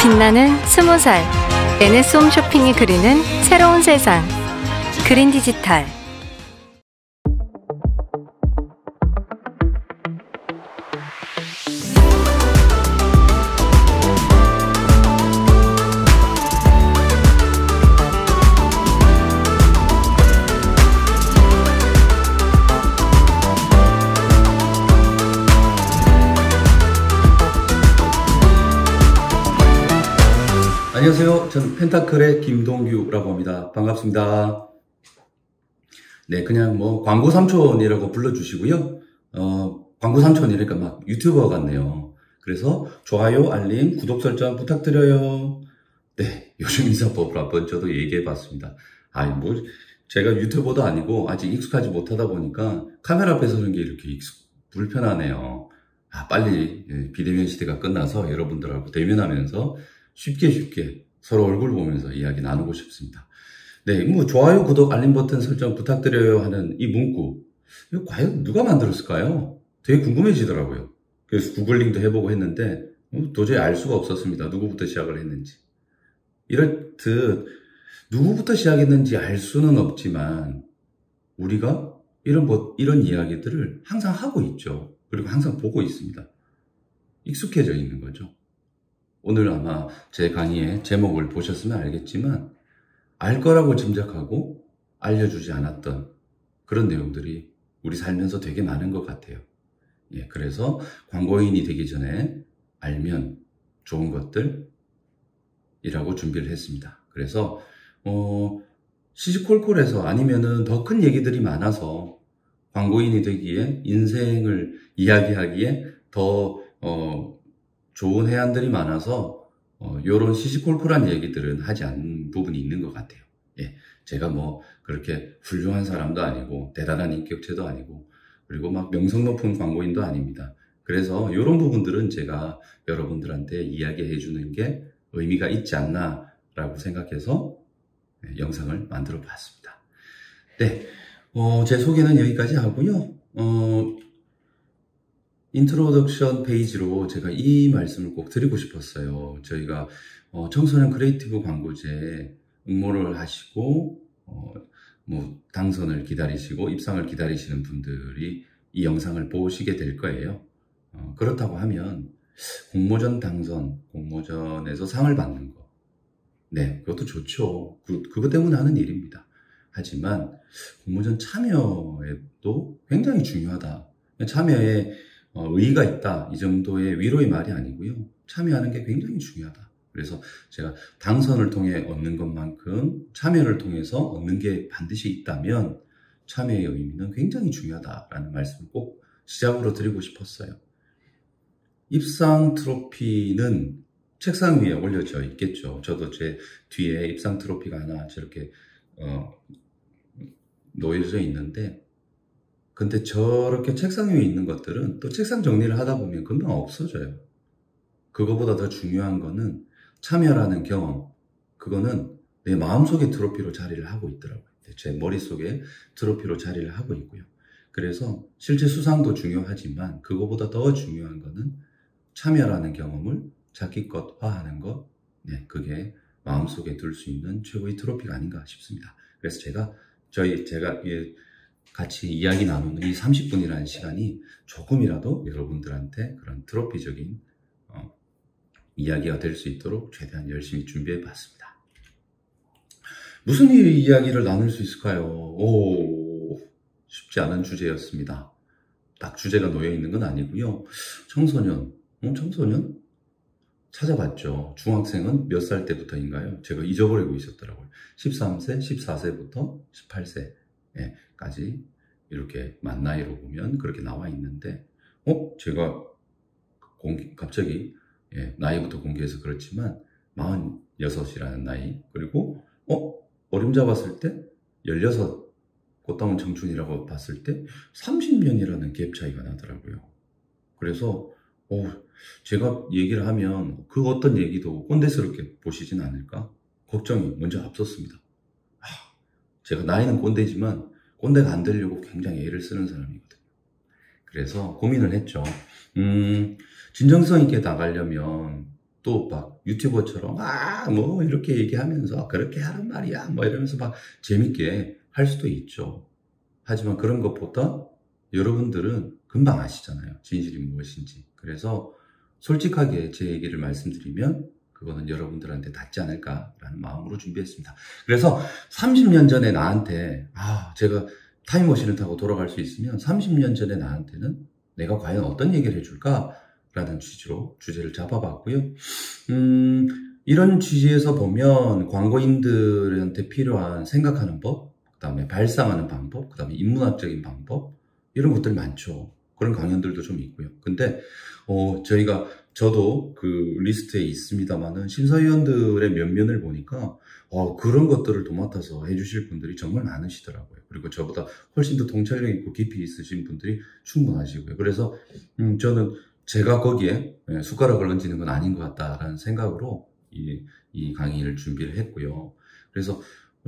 빛나는 20살 NS홈 쇼핑이 그리는 새로운 세상 그린 디지털. 안녕하세요. 저는 펜타클의 김동규라고 합니다. 반갑습니다. 네, 그냥 뭐 광고 삼촌이라고 불러주시고요. 광고 삼촌이니까 막 유튜버 같네요. 그래서 좋아요, 알림, 구독 설정 부탁드려요. 네, 요즘 인사법을 한번 저도 얘기해봤습니다. 뭐 제가 유튜버도 아니고 아직 익숙하지 못하다 보니까 카메라 앞에 서는 게 이렇게 불편하네요. 빨리 비대면 시대가 끝나서 여러분들하고 대면하면서 쉽게 서로 얼굴 보면서 이야기 나누고 싶습니다. 네, 뭐 좋아요, 구독, 알림 버튼 설정 부탁드려요 하는 이 문구, 이거 과연 누가 만들었을까요? 되게 궁금해지더라고요. 그래서 구글링도 해보고 했는데 도저히 알 수가 없었습니다. 누구부터 시작을 했는지. 이렇듯 누구부터 시작했는지 알 수는 없지만 우리가 이런 이야기들을 항상 하고 있죠. 그리고 항상 보고 있습니다. 익숙해져 있는 거죠. 오늘 아마 제 강의의 제목을 보셨으면 알겠지만 알 거라고 짐작하고 알려주지 않았던 그런 내용들이 우리 살면서 되게 많은 것 같아요. 그래서 광고인이 되기 전에 알면 좋은 것들이라고 준비를 했습니다. 그래서 시시콜콜해서 아니면은 더 큰 얘기들이 많아서 광고인이 되기에 인생을 이야기하기에 더 좋은 해안들이 많아서 요런 시시콜콜한 얘기들은 하지 않는 부분이 있는 것 같아요. 제가 뭐 그렇게 훌륭한 사람도 아니고 대단한 인격체도 아니고 그리고 막 명성 높은 광고인도 아닙니다. 그래서 요런 부분들은 제가 여러분들한테 이야기해 주는 게 의미가 있지 않나 라고 생각해서 영상을 만들어 봤습니다. 네, 제 소개는 여기까지 하고요. 인트로덕션 페이지로 제가 이 말씀을 꼭 드리고 싶었어요. 저희가 청소년 크리에이티브 광고제 응모를 하시고 뭐 당선을 기다리시고 입상을 기다리시는 분들이 이 영상을 보시게 될 거예요. 그렇다고 하면 공모전 당선, 공모전에서 상을 받는 거, 네, 그것도 좋죠. 그것 때문에 하는 일입니다. 하지만 공모전 참여에도 굉장히 중요하다. 참여에 의의가 있다, 이 정도의 위로의 말이 아니고요. 참여하는 게 굉장히 중요하다. 그래서 제가 당선을 통해 얻는 것만큼 참여를 통해서 얻는 게 반드시 있다면 참여의 의미는 굉장히 중요하다라는 말씀을 꼭 시작으로 드리고 싶었어요. 입상 트로피는 책상 위에 올려져 있겠죠. 저도 제 뒤에 입상 트로피가 하나 저렇게 놓여져 있는데, 근데 저렇게 책상 위에 있는 것들은 또 책상 정리를 하다 보면 금방 없어져요. 그거보다 더 중요한 거는 참여라는 경험, 그거는 내 마음속에 트로피로 자리를 하고 있더라고요. 제 머릿속에 트로피로 자리를 하고 있고요. 그래서 실제 수상도 중요하지만 그거보다 더 중요한 거는 참여라는 경험을 자기것화하는 것, 그게 마음속에 둘 수 있는 최고의 트로피가 아닌가 싶습니다. 그래서 제가 같이 이야기 나누는 이 30분이라는 시간이 조금이라도 여러분들한테 그런 트로피적인 이야기가 될 수 있도록 최대한 열심히 준비해 봤습니다. 무슨 이야기를 나눌 수 있을까요? 쉽지 않은 주제였습니다. 딱 주제가 놓여 있는 건 아니고요. 청소년? 찾아봤죠. 중학생은 몇 살 때부터인가요? 제가 잊어버리고 있었더라고요. 13세, 14세부터 18세까지 이렇게 만 나이로 보면 그렇게 나와 있는데, 제가 갑자기 나이부터 공개해서 그렇지만 46이라는 나이, 그리고 어림잡았을 때 16, 꽃다운 청춘이라고 봤을 때 30년이라는 갭 차이가 나더라고요. 그래서 제가 얘기를 하면 그 어떤 얘기도 꼰대스럽게 보시진 않을까 걱정이 먼저 앞섰습니다. 제가 나이는 꼰대지만 꼰대가 안 되려고 굉장히 애를 쓰는 사람이거든요. 그래서 고민을 했죠. 진정성 있게 나가려면 또 막 유튜버처럼 뭐 이렇게 얘기하면서 그렇게 하란 말이야 뭐 이러면서 막 재밌게 할 수도 있죠. 하지만 그런 것보다 여러분들은 금방 아시잖아요. 진실이 무엇인지. 그래서 솔직하게 제 얘기를 말씀드리면 그거는 여러분들한테 닿지 않을까라는 마음으로 준비했습니다. 그래서 30년 전에 나한테 제가 타임머신을 타고 돌아갈 수 있으면 30년 전에 나한테는 내가 과연 어떤 얘기를 해줄까라는 취지로 주제를 잡아봤고요. 이런 취지에서 보면 광고인들한테 필요한 생각하는 법, 그 다음에 발상하는 방법, 그 다음에 인문학적인 방법, 이런 것들이 많죠. 그런 강연들도 좀 있고요. 근데 저도 그 리스트에 있습니다만은 심사위원들의 면면을 보니까 그런 것들을 도맡아서 해주실 분들이 정말 많으시더라고요. 그리고 저보다 훨씬 더 통찰력 있고 깊이 있으신 분들이 충분하시고요. 그래서 저는 제가 거기에 숟가락을 얹는 건 아닌 것 같다라는 생각으로 이 강의를 준비를 했고요. 그래서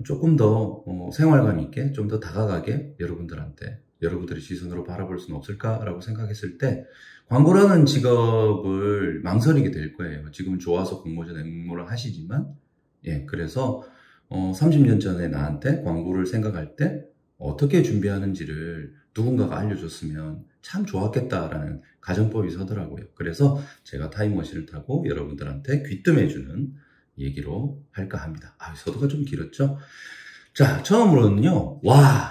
조금 더 생활감 있게 좀 더 다가가게 여러분들의 시선으로 바라볼 수는 없을까라고 생각했을 때 광고라는 직업을 망설이게 될 거예요. 지금은 좋아서 공모전 응모를 하시지만 그래서 30년 전에 나한테 광고를 생각할 때 어떻게 준비하는지를 누군가가 알려줬으면 참 좋았겠다라는 가정법이 서더라고요. 그래서 제가 타임머신을 타고 여러분들한테 귀뜸해주는 얘기로 할까 합니다. 서두가 좀 길었죠? 자, 처음으로는요,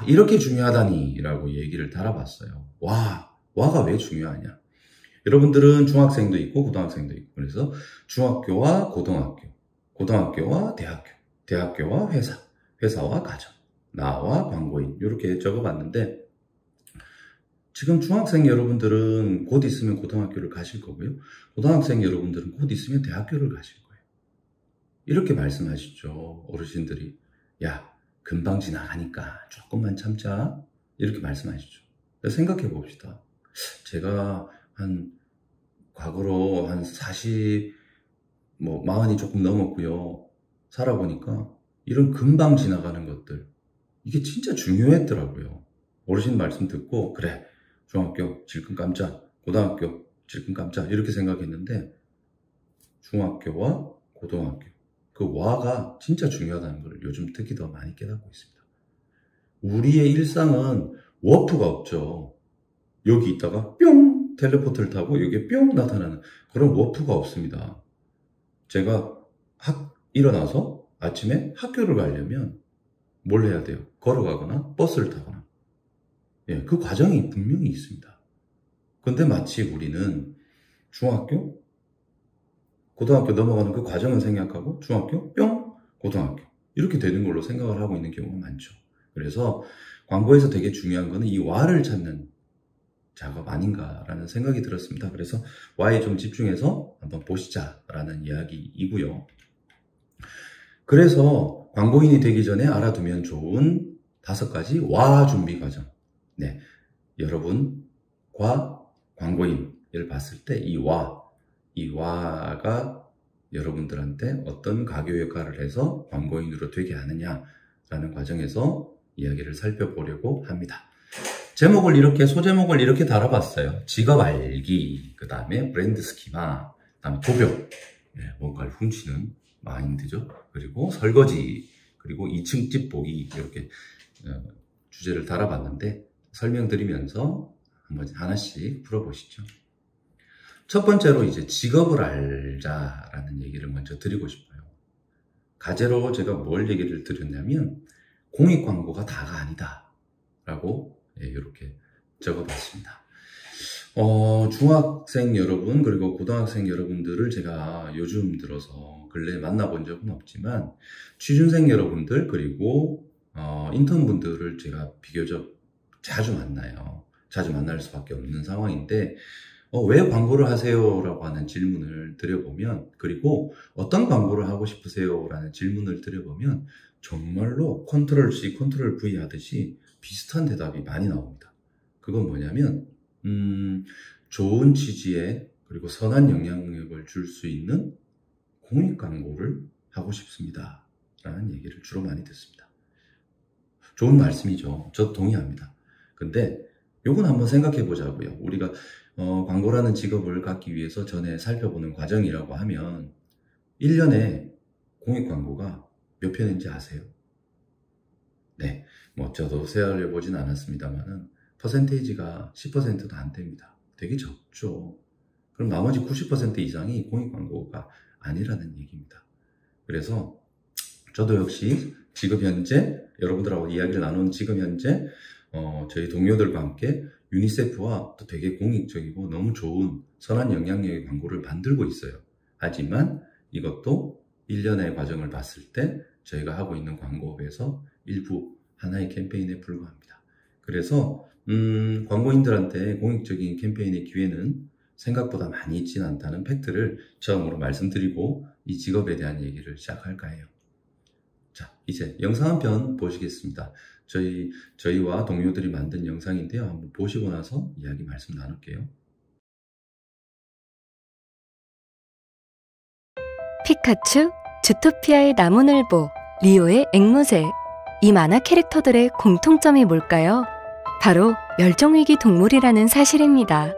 이렇게 중요하다니 라고 얘기를 달아봤어요. 와가 왜 중요하냐? 여러분들은 중학생도 있고 고등학생도 있고, 그래서 중학교와 고등학교, 고등학교와 대학교, 대학교와 회사, 회사와 가정, 나와 광고인, 이렇게 적어봤는데, 지금 중학생 여러분들은 곧 있으면 고등학교를 가실 거고요. 고등학생 여러분들은 곧 있으면 대학교를 가실 거예요. 이렇게 말씀하시죠. 어르신들이. 금방 지나가니까 조금만 참자. 이렇게 말씀하시죠. 생각해 봅시다. 제가 과거로 40, 40이 조금 넘었고요. 살아보니까 이런 금방 지나가는 것들, 이게 진짜 중요했더라고요. 어르신 말씀 듣고, 그래, 중학교 질끈 감자, 고등학교 질끈 감자, 이렇게 생각했는데, 중학교와 고등학교, 그 와가 진짜 중요하다는 걸 요즘 특히 더 많이 깨닫고 있습니다. 우리의 일상은 워프가 없죠. 여기 있다가 뿅! 텔레포트를 타고 여기에 뿅! 나타나는 그런 워프가 없습니다. 제가 일어나서 아침에 학교를 가려면 뭘 해야 돼요? 걸어가거나 버스를 타거나. 그 과정이 분명히 있습니다. 근데 마치 우리는 중학교, 고등학교 넘어가는 그 과정을 생각하고 중학교, 뿅, 고등학교 이렇게 되는 걸로 생각을 하고 있는 경우가 많죠. 그래서 광고에서 되게 중요한 거는 이 와를 찾는 작업 아닌가라는 생각이 들었습니다. 그래서 와에 좀 집중해서 한번 보시자라는 이야기이고요. 그래서 광고인이 되기 전에 알아두면 좋은 5가지 와 준비 과정. 여러분과 광고인을 봤을 때 이 와가 여러분들한테 어떤 가교 역할을 해서 광고인으로 되게 하느냐라는 과정에서 이야기를 살펴보려고 합니다. 소제목을 이렇게 달아봤어요. 직업 알기, 그 다음에 브랜드 스키마, 그 다음에 도벽, 뭔가를 훔치는 마인드죠. 그리고 설거지, 그리고 2층 집 보기, 이렇게 주제를 달아봤는데 설명드리면서 한번 하나씩 풀어보시죠. 첫 번째로 이제 직업을 알자라는 얘기를 먼저 드리고 싶어요. 가제로 제가 뭘 얘기를 드렸냐면 공익 광고가 다가 아니다 라고 이렇게 적어봤습니다. 중학생 여러분 그리고 고등학생 여러분들을 제가 요즘 들어서 근래에 만나본 적은 없지만 취준생 여러분들 그리고 인턴분들을 제가 비교적 자주 만나요. 자주 만날 수밖에 없는 상황인데 왜 광고를 하세요? 라고 하는 질문을 드려보면, 그리고 어떤 광고를 하고 싶으세요? 라는 질문을 드려보면 정말로 컨트롤 C, 컨트롤 V 하듯이 비슷한 대답이 많이 나옵니다. 그건 뭐냐면 좋은 취지에 그리고 선한 영향력을 줄 수 있는 공익 광고를 하고 싶습니다 라는 얘기를 주로 많이 듣습니다. 좋은 말씀이죠. 저도 동의합니다. 근데 요건 한번 생각해 보자고요. 우리가 광고라는 직업을 갖기 위해서 전에 살펴보는 과정이라고 하면 1년에 공익 광고가 몇 편인지 아세요? 네, 뭐 저도 세어를 보진 않았습니다만은 퍼센테이지가 10%도 안 됩니다. 되게 적죠. 그럼 나머지 90% 이상이 공익 광고가 아니라는 얘기입니다. 그래서 저도 역시 지금 현재 여러분들하고 이야기를 나눈 지금 현재 저희 동료들과 함께 유니세프와 또 되게 공익적이고 너무 좋은 선한 영향력의 광고를 만들고 있어요. 하지만 이것도 1년의 과정을 봤을 때 저희가 하고 있는 광고업에서 일부 하나의 캠페인에 불과합니다. 그래서 광고인들한테 공익적인 캠페인의 기회는 생각보다 많이 있지는 않다는 팩트를 처음으로 말씀드리고 이 직업에 대한 얘기를 시작할까 해요. 자, 이제 영상 한 편 보시겠습니다. 저희와 동료들이 만든 영상인데요. 한번 보시고 나서 이야기 말씀 나눌게요. 피카츄, 주토피아의 나무늘보, 리오의 앵무새. 이 만화 캐릭터들의 공통점이 뭘까요? 바로 멸종위기 동물이라는 사실입니다.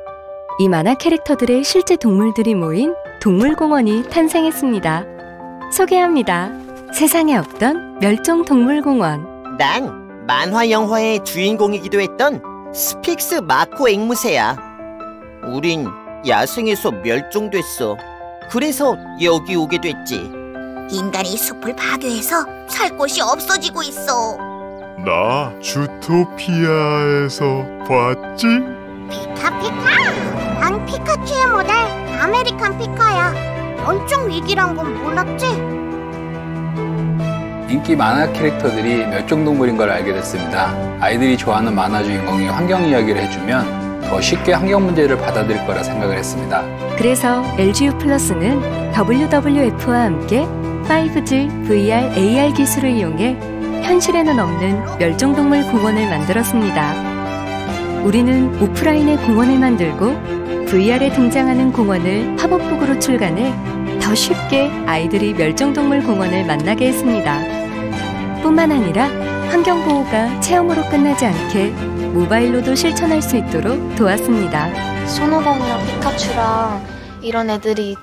이 만화 캐릭터들의 실제 동물들이 모인 동물공원이 탄생했습니다. 소개합니다. 세상에 없던 멸종동물공원. 난 만화 영화의 주인공이기도 했던 스픽스 마코 앵무새야. 우린 야생에서 멸종됐어. 그래서 여기 오게 됐지. 인간이 숲을 파괴해서 살 곳이 없어지고 있어. 나 주토피아에서 봤지? 피카! 난 피카츄의 모델 아메리칸 피카야. 멸종 위기란 건 몰랐지? 인기 만화 캐릭터들이 멸종동물인 걸 알게 됐습니다. 아이들이 좋아하는 만화 주인공이 환경 이야기를 해주면 더 쉽게 환경 문제를 받아들일 거라 생각을 했습니다. 그래서 LGU 플러스는 WWF와 함께 5G VR AR 기술을 이용해 현실에는 없는 멸종동물 공원을 만들었습니다. 우리는 오프라인의 공원을 만들고 VR에 등장하는 공원을 팝업북으로 출간해 더 쉽게 아이들이 멸종동물 공원을 만나게 했습니다. 뿐만 아니라 환경보호가 체험으로 끝나지 않게 모바일로도 실천할 수 있도록 도왔습니다. 손오공이랑 피카츄랑 이런 애들이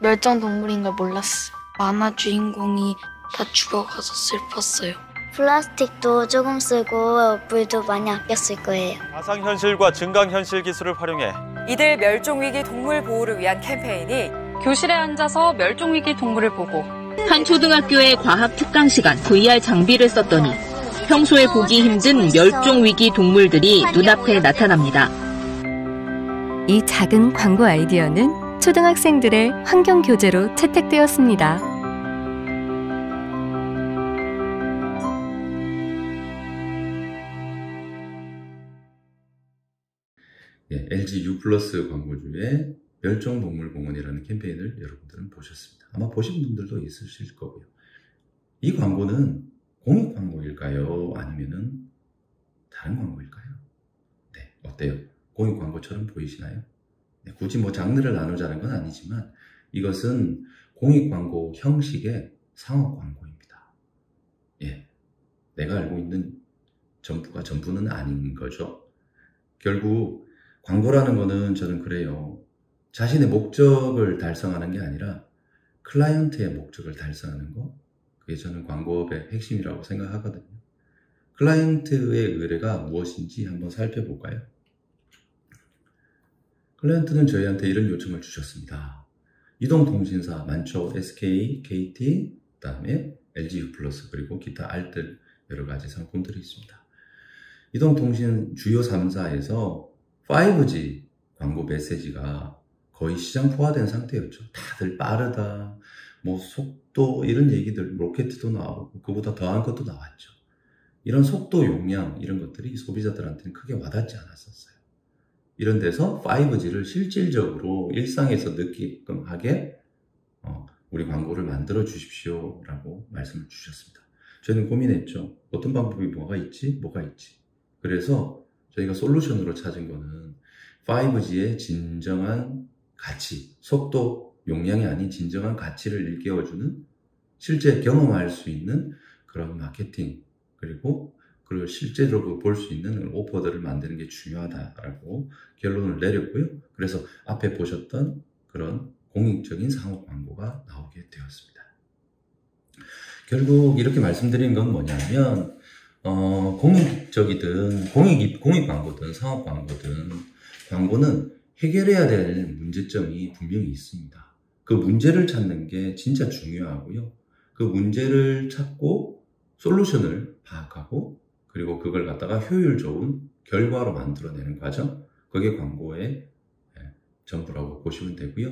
멸종동물인 걸 몰랐어. 만화 주인공이 다 죽어가서 슬펐어요. 플라스틱도 조금 쓰고 물도 많이 아껴 쓸 거예요. 가상현실과 증강현실 기술을 활용해 이들 멸종위기 동물 보호를 위한 캠페인이 교실에 앉아서 멸종위기 동물을 보고 한 초등학교의 과학 특강 시간 VR 장비를 썼더니 평소에 보기 힘든 멸종위기 동물들이 눈앞에 나타납니다. 이 작은 광고 아이디어는 초등학생들의 환경 교재로 채택되었습니다. 예, LG U 플러스 광고주의 멸종동물공원이라는 캠페인을 여러분들은 보셨습니다. 아마 보신 분들도 있으실 거고요. 이 광고는 공익 광고일까요? 아니면은 다른 광고일까요? 네, 어때요? 공익 광고처럼 보이시나요? 네, 굳이 뭐 장르를 나누자는 건 아니지만 이것은 공익 광고 형식의 상업 광고입니다. 예, 내가 알고 있는 전부가 전부는 아닌 거죠. 결국 광고라는 거는 저는 그래요. 자신의 목적을 달성하는 게 아니라 클라이언트의 목적을 달성하는 거, 그게 저는 광고업의 핵심이라고 생각하거든요. 클라이언트의 의뢰가 무엇인지 한번 살펴볼까요? 클라이언트는 저희한테 이런 요청을 주셨습니다. 이동통신사 많죠. SK, KT, 그 다음에 LGU 플러스 그리고 기타 알뜰 여러 가지 상품들이 있습니다. 이동통신 주요 3사에서 5G 광고 메시지가 거의 시장 포화된 상태였죠. 다들 빠르다, 뭐 속도 이런 얘기들, 로켓도 나오고 그보다 더한 것도 나왔죠. 이런 속도, 용량 이런 것들이 소비자들한테는 크게 와닿지 않았었어요. 이런 데서 5G를 실질적으로 일상에서 느끼게끔 하게 우리 광고를 만들어 주십시오 라고 말씀을 주셨습니다. 저희는 고민했죠. 어떤 방법이 뭐가 있지? 그래서 저희가 솔루션으로 찾은 거는 5G의 진정한 가치, 속도, 용량이 아닌 진정한 가치를 일깨워주는 실제 경험할 수 있는 그런 마케팅, 그리고 그리고 실제로 볼 수 있는 오퍼들을 만드는 게 중요하다라고 결론을 내렸고요. 그래서 앞에 보셨던 그런 공익적인 상업 광고가 나오게 되었습니다. 결국 이렇게 말씀드린 건 뭐냐면 공익적이든 공익 광고든 상업 광고든 광고는 해결해야 될 문제점이 분명히 있습니다. 그 문제를 찾는 게 진짜 중요하고요. 그 문제를 찾고 솔루션을 파악하고 그리고 그걸 갖다가 효율 좋은 결과로 만들어내는 과정, 그게 광고의 전부라고 보시면 되고요.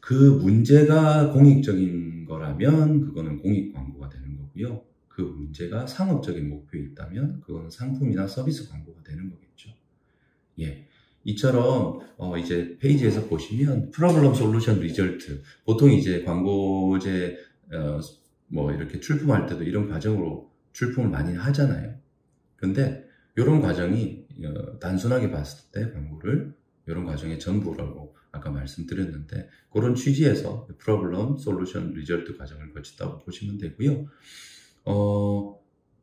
그 문제가 공익적인 거라면 그거는 공익 광고가 되는 거고요. 그 문제가 상업적인 목표에 있다면 그거는 상품이나 서비스 광고가 되는 거겠죠. 예. 이처럼 이제 페이지에서 보시면 프로블럼 솔루션 리절트, 보통 이제 광고제 뭐 이렇게 출품할 때도 이런 과정으로 출품을 많이 하잖아요. 근데 이런 과정이 단순하게 봤을 때 광고를 이런 과정의 전부라고 아까 말씀드렸는데, 그런 취지에서 프로블럼 솔루션 리절트 과정을 거쳤다고 보시면 되고요.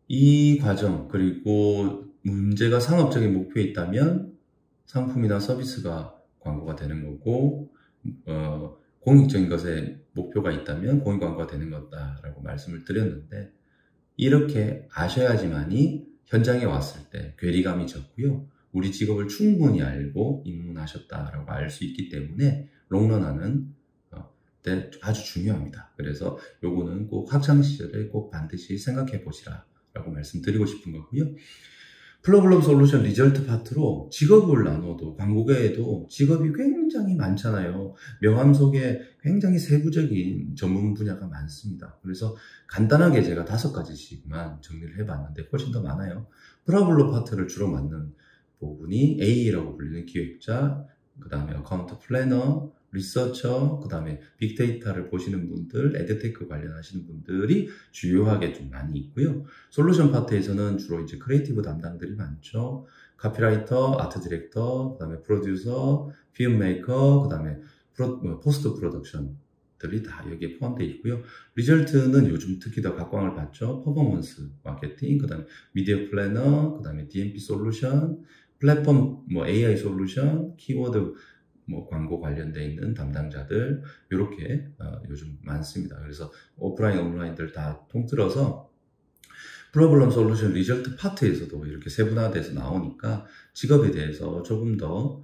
이 과정, 그리고 문제가 상업적인 목표에 있다면 상품이나 서비스가 광고가 되는 거고, 공익적인 것에 목표가 있다면 공익 광고가 되는 거다라고 말씀을 드렸는데, 이렇게 아셔야지만이 현장에 왔을 때 괴리감이 적고요. 우리 직업을 충분히 알고 입문하셨다라고 알 수 있기 때문에 롱런하는 때 아주 중요합니다. 그래서 요거는 꼭 학창시절에 꼭 반드시 생각해 보시라 라고 말씀드리고 싶은 거고요. 프로블럼 솔루션 리절트 파트로 직업을 나눠도 광고계에도 직업이 굉장히 많잖아요. 명함 속에 굉장히 세부적인 전문 분야가 많습니다. 그래서 간단하게 제가 5가지씩만 정리를 해봤는데 훨씬 더 많아요. 프로블럼 파트를 주로 맡는 부분이 AE라고 불리는 기획자, 그 다음에 어카운트 플래너, 리서처, 그 다음에 빅데이터를 보시는 분들, 에드테크 관련하시는 분들이 주요하게 좀 많이 있고요. 솔루션 파트에서는 주로 이제 크리에이티브 담당들이 많죠. 카피라이터, 아트 디렉터, 그 다음에 프로듀서, 필름 메이커, 그 다음에 포스트 프로덕션들이 다 여기에 포함되어 있고요. 리절트는 요즘 특히 더 각광을 받죠. 퍼포먼스 마케팅, 그 다음에 미디어 플래너, 그 다음에 DMP 솔루션, 플랫폼 AI 솔루션, 키워드 광고 관련되어 있는 담당자들, 이렇게 요즘 많습니다. 그래서 오프라인, 온라인들 다 통틀어서 프로블럼 솔루션 리절트 파트에서도 이렇게 세분화돼서 나오니까 직업에 대해서 조금 더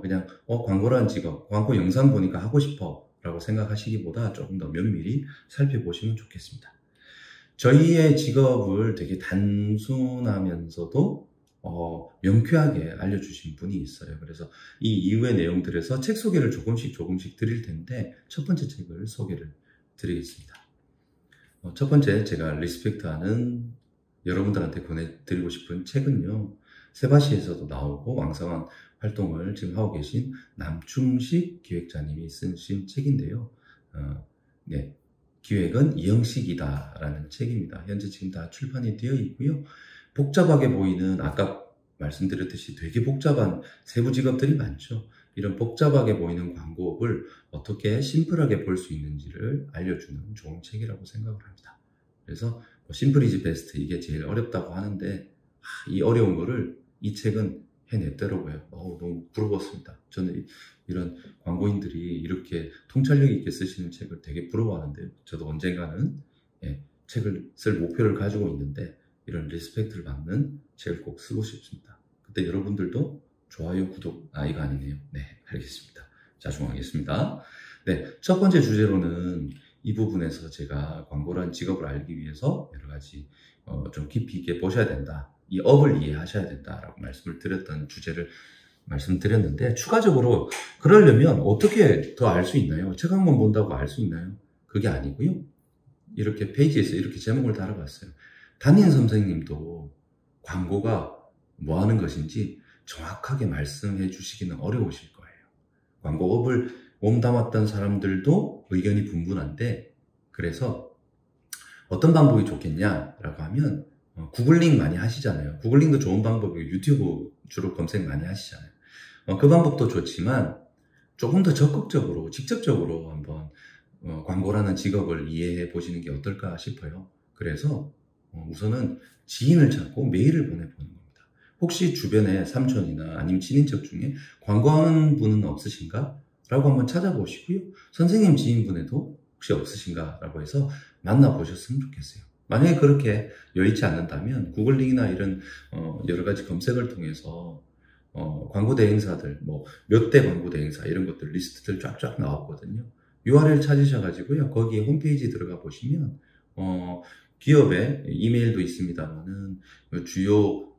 그냥 광고라는 직업, 광고 영상 보니까 하고 싶어 라고 생각하시기보다 조금 더 면밀히 살펴보시면 좋겠습니다. 저희의 직업을 되게 단순하면서도 명쾌하게 알려주신 분이 있어요. 그래서 이 이후의 내용들에서 책 소개를 조금씩 드릴 텐데, 첫 번째 책을 소개를 드리겠습니다. 첫 번째 제가 리스펙트하는 여러분들한테 권해드리고 싶은 책은요, 세바시에서도 나오고 왕성한 활동을 지금 하고 계신 남충식 기획자님이 쓰신 책인데요. 네, 기획은 이영식이다 라는 책입니다. 현재 지금 다 출판이 되어 있고요. 복잡하게 보이는, 아까 말씀드렸듯이 되게 복잡한 세부 직업들이 많죠. 이런 복잡하게 보이는 광고업을 어떻게 심플하게 볼 수 있는지를 알려주는 좋은 책이라고 생각을 합니다. 그래서 심플 이즈 베스트, 이게 제일 어렵다고 하는데 이 어려운 거를 이 책은 해냈더라고요. 너무 부러웠습니다. 저는 이런 광고인들이 이렇게 통찰력 있게 쓰시는 책을 되게 부러워하는데, 저도 언젠가는 책을 쓸 목표를 가지고 있는데 이런 리스펙트를 받는 책을 꼭 쓰고 싶습니다. 그때 여러분들도 좋아요, 구독, 이거 아니네요. 네, 알겠습니다. 자중하겠습니다. 네, 첫 번째 주제로는 이 부분에서 제가 광고라는 직업을 알기 위해서 여러 가지 좀 깊이 있게 보셔야 된다, 이 업을 이해하셔야 된다라고 말씀을 드렸던 주제를 말씀드렸는데, 추가적으로 그러려면 어떻게 더 알 수 있나요? 책 한 권 본다고 알 수 있나요? 그게 아니고요. 이렇게 페이지에서 이렇게 제목을 달아봤어요. 담임 선생님도 광고가 뭐 하는 것인지 정확하게 말씀해 주시기는 어려우실 거예요. 광고업을 몸담았던 사람들도 의견이 분분한데, 그래서 어떤 방법이 좋겠냐라고 하면 구글링 많이 하시잖아요. 구글링도 좋은 방법이고 유튜브 주로 검색 많이 하시잖아요. 그 방법도 좋지만 조금 더 적극적으로, 직접적으로 한번 광고라는 직업을 이해해 보시는 게 어떨까 싶어요. 그래서 우선은 지인을 찾고 메일을 보내보는 겁니다. 혹시 주변에 삼촌이나 아니면 친인척 중에 광고하는 분은 없으신가? 라고 한번 찾아보시고요. 선생님 지인분에도 혹시 없으신가? 라고 해서 만나보셨으면 좋겠어요. 만약에 그렇게 여의치 않는다면 구글링이나 이런 여러 가지 검색을 통해서 광고 대행사들, 뭐 몇 대 광고 대행사 이런 것들 리스트들 쫙쫙 나왔거든요. URL 찾으셔가지고요. 거기에 홈페이지 들어가 보시면 기업의 이메일도 있습니다만은 저주요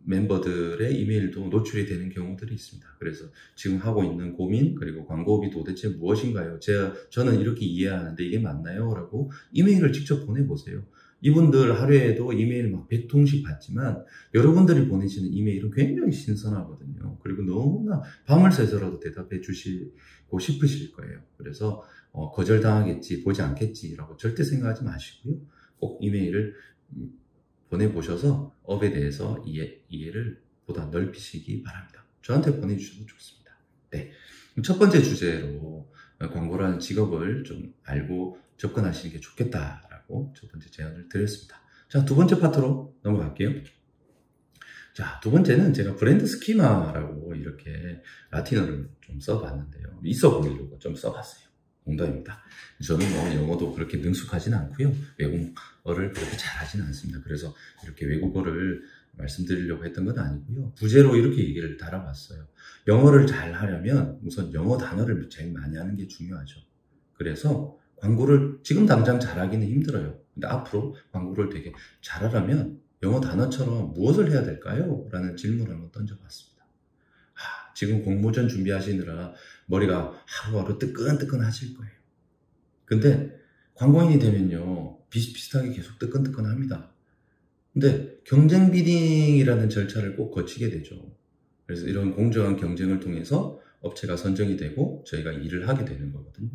멤버들의 이메일도 노출이 되는 경우들이 있습니다. 그래서 지금 하고 있는 고민, 그리고 광고업이 도대체 무엇인가요? 저는 이렇게 이해하는데 이게 맞나요? 라고 이메일을 직접 보내보세요. 이분들 하루에도 이메일 막 100통씩 받지만 여러분들이 보내시는 이메일은 굉장히 신선하거든요. 그리고 너무나 밤을 새서라도 대답해 주시고 싶으실 거예요. 그래서 거절당하겠지, 보지 않겠지 라고 절대 생각하지 마시고요. 꼭 이메일을 보내보셔서 업에 대해서 이해를 보다 넓히시기 바랍니다. 저한테 보내주셔도 좋습니다. 네, 첫 번째 주제로 광고라는 직업을 좀 알고 접근하시는 게 좋겠다라고 첫 번째 제안을 드렸습니다. 자, 두 번째 파트로 넘어갈게요. 자, 두 번째는 제가 브랜드 스키마라고 이렇게 라틴어를 좀 써봤는데요. 있어 보이려고 좀 써봤어요. 농담입니다. 저는 영어도 그렇게 능숙하진 않고요. 외국어를 그렇게 잘하진 않습니다. 그래서 이렇게 외국어를 말씀드리려고 했던 건 아니고요. 부제로 이렇게 얘기를 달아봤어요. 영어를 잘 하려면 우선 영어 단어를 제일 많이 하는 게 중요하죠. 그래서 광고를 지금 당장 잘하기는 힘들어요. 근데 앞으로 광고를 되게 잘하려면 영어 단어처럼 무엇을 해야 될까요? 라는 질문을 한번 던져봤습니다. 지금 공모전 준비하시느라 머리가 하루하루 뜨끈뜨끈 하실 거예요. 근데 광고인이 되면요, 비슷비슷하게 계속 뜨끈뜨끈 합니다. 근데 경쟁 비딩이라는 절차를 꼭 거치게 되죠. 그래서 이런 공정한 경쟁을 통해서 업체가 선정이 되고 저희가 일을 하게 되는 거거든요.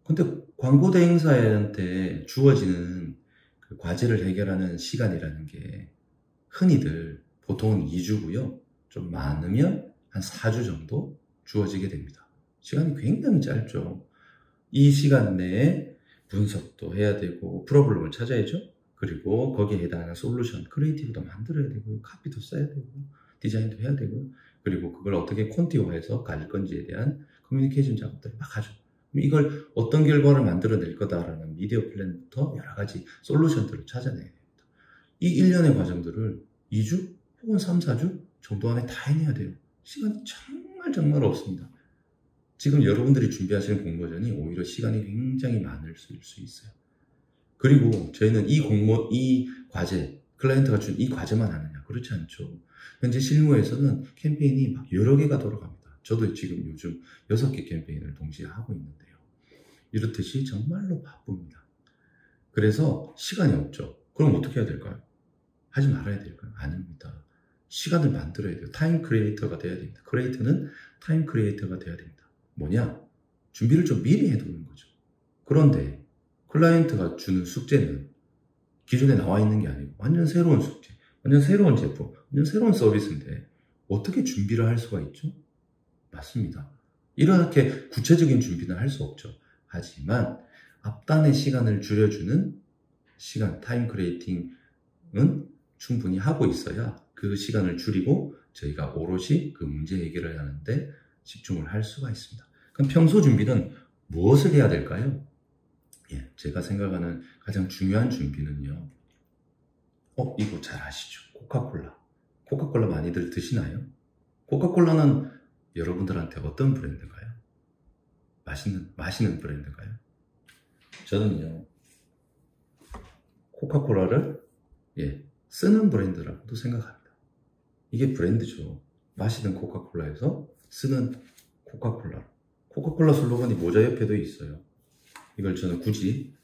근데 광고 대행사한테 주어지는 그 과제를 해결하는 시간이라는 게 흔히들 보통은 2주고요. 좀 많으면 한 4주 정도 주어지게 됩니다. 시간이 굉장히 짧죠. 이 시간 내에 분석도 해야 되고 프로블럼을 찾아야죠. 그리고 거기에 해당하는 솔루션, 크리에이티브도 만들어야 되고요. 카피도 써야 되고 디자인도 해야 되고요. 그리고 그걸 어떻게 콘티화해서 가질 건지에 대한 커뮤니케이션 작업들을 막 하죠. 이걸 어떤 결과를 만들어낼 거다라는 미디어 플랜부터 여러 가지 솔루션들을 찾아내야 됩니다. 이 1년의 과정들을 2주 혹은 3, 4주 정도 안에 다 해내야 돼요. 시간이 정말 없습니다. 지금 여러분들이 준비하시는 공모전이 오히려 시간이 굉장히 많을 수 있어요. 그리고 저희는 이 과제, 클라이언트가 준 이 과제만 하느냐? 그렇지 않죠. 현재 실무에서는 캠페인이 막 여러 개가 돌아갑니다. 저도 지금 요즘 6개 캠페인을 동시에 하고 있는데요. 이렇듯이 정말로 바쁩니다. 그래서 시간이 없죠. 그럼 어떻게 해야 될까요? 하지 말아야 될까요? 아닙니다. 시간을 만들어야 돼요. 타임 크리에이터가 돼야 됩니다. 크리에이터는 타임 크리에이터가 돼야 됩니다. 뭐냐? 준비를 좀 미리 해두는 거죠. 그런데 클라이언트가 주는 숙제는 기존에 나와 있는 게 아니고 완전 새로운 숙제, 완전 새로운 제품, 완전 새로운 서비스인데 어떻게 준비를 할 수가 있죠? 맞습니다. 이렇게 구체적인 준비는 할 수 없죠. 하지만 앞단의 시간을 줄여주는 시간, 타임 크리에이팅은 충분히 하고 있어야 그 시간을 줄이고 저희가 오롯이 그 문제 해결을 하는데 집중을 할 수가 있습니다. 그럼 평소 준비는 무엇을 해야 될까요? 제가 생각하는 가장 중요한 준비는요. 이거 잘 아시죠? 코카콜라. 코카콜라 많이들 드시나요? 코카콜라는 여러분들한테 어떤 브랜드인가요? 마시는 브랜드인가요? 저는요, 코카콜라를 쓰는 브랜드라고도 생각합니다. 이게 브랜드죠. 마시는 코카콜라에서 쓰는 코카콜라. 코카콜라 슬로건이 모자 옆에도 있어요. 이걸 저는 굳이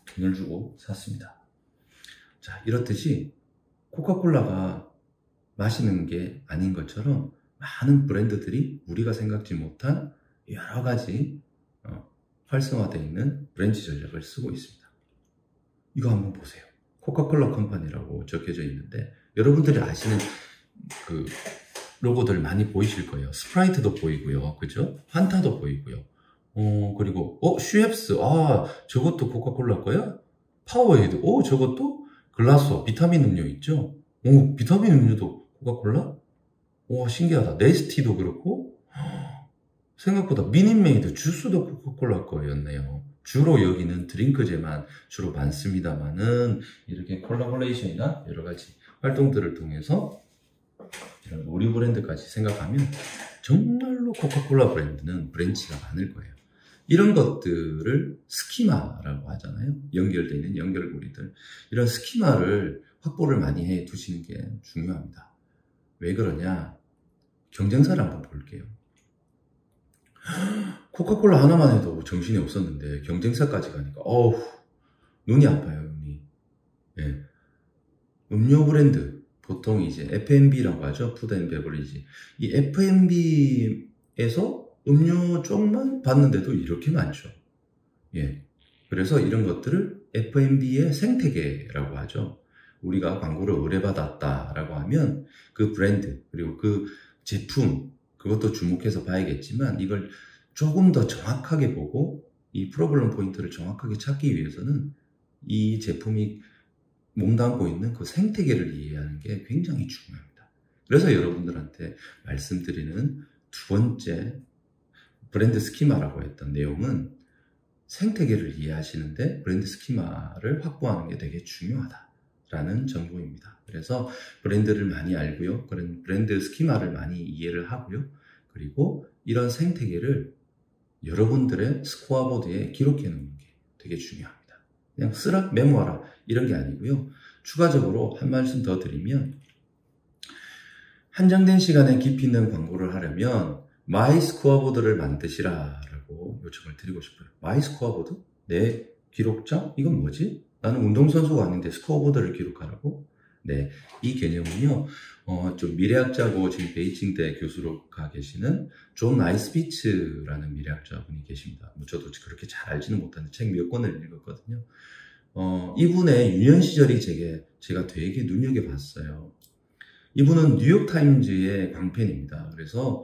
돈을 주고 샀습니다. 자, 이렇듯이 코카콜라가 마시는 게 아닌 것처럼 많은 브랜드들이 우리가 생각지 못한 여러 가지 활성화되어 있는 브랜드 전략을 쓰고 있습니다. 이거 한번 보세요. 코카콜라 컴퍼니라고 적혀져 있는데 여러분들이 아시는 그 로고들 많이 보이실 거예요. 스프라이트도 보이고요. 그죠? 판타도 보이고요. 그리고 슈엡스. 저것도 코카콜라 거야? 파워에이드. 저것도 글라소, 비타민 음료 있죠? 오, 비타민 음료도 코카콜라? 와, 신기하다. 네스티도 그렇고, 생각보다 미니메이드 주스도 코카콜라 거였네요. 주로 여기는 드링크제만 주로 많습니다만은, 이렇게 콜라보레이션이나 여러 가지 활동들을 통해서 이런 우리 브랜드까지 생각하면 정말로 코카콜라 브랜드는 브랜치가 많을 거예요. 이런 것들을 스키마라고 하잖아요. 연결되어 있는 연결고리들. 이런 스키마를 확보를 많이 해 두시는 게 중요합니다. 왜 그러냐? 경쟁사를 한번 볼게요. 코카콜라 하나만 해도 정신이 없었는데 경쟁사까지 가니까 어우, 눈이 아파요. 눈이. 예. 음료 브랜드 보통 이제 F&B라고 하죠. 푸드 앤 베버리지. 이 F&B에서 음료 쪽만 봤는데도 이렇게 많죠. 예. 그래서 이런 것들을 F&B의 생태계라고 하죠. 우리가 광고를 의뢰받았다라고 하면 그 브랜드 그리고 그 제품 그것도 주목해서 봐야겠지만 이걸 조금 더 정확하게 보고 이 프로블럼 포인트를 정확하게 찾기 위해서는 이 제품이 몸담고 있는 그 생태계를 이해하는 게 굉장히 중요합니다. 그래서 여러분들한테 말씀드리는 두 번째 브랜드 스키마라고 했던 내용은 생태계를 이해하시는데 브랜드 스키마를 확보하는 게 되게 중요하다라는 정보입니다. 그래서 브랜드를 많이 알고요. 그런 브랜드 스키마를 많이 이해를 하고요. 그리고 이런 생태계를 여러분들의 스코어보드에 기록해 놓는 게 되게 중요합니다. 그냥 쓰라 메모하라 이런 게 아니고요. 추가적으로 한 말씀 더 드리면 한정된 시간에 깊이 있는 광고를 하려면 마이 스코어보드를 만드시라라고 요청을 드리고 싶어요. 마이 스코어보드? 내 기록장? 이건 뭐지? 나는 운동선수가 아닌데 스코어보드를 기록하라고? 네, 이 개념은요, 좀 미래학자고 지금 베이징대 교수로 가 계시는 존 나이스비츠라는 미래학자분이 계십니다. 저도 그렇게 잘 알지는 못하는데 책 몇 권을 읽었거든요. 이분의 유년 시절이 제가 되게 눈여겨봤어요. 이분은 뉴욕타임즈의 광팬입니다. 그래서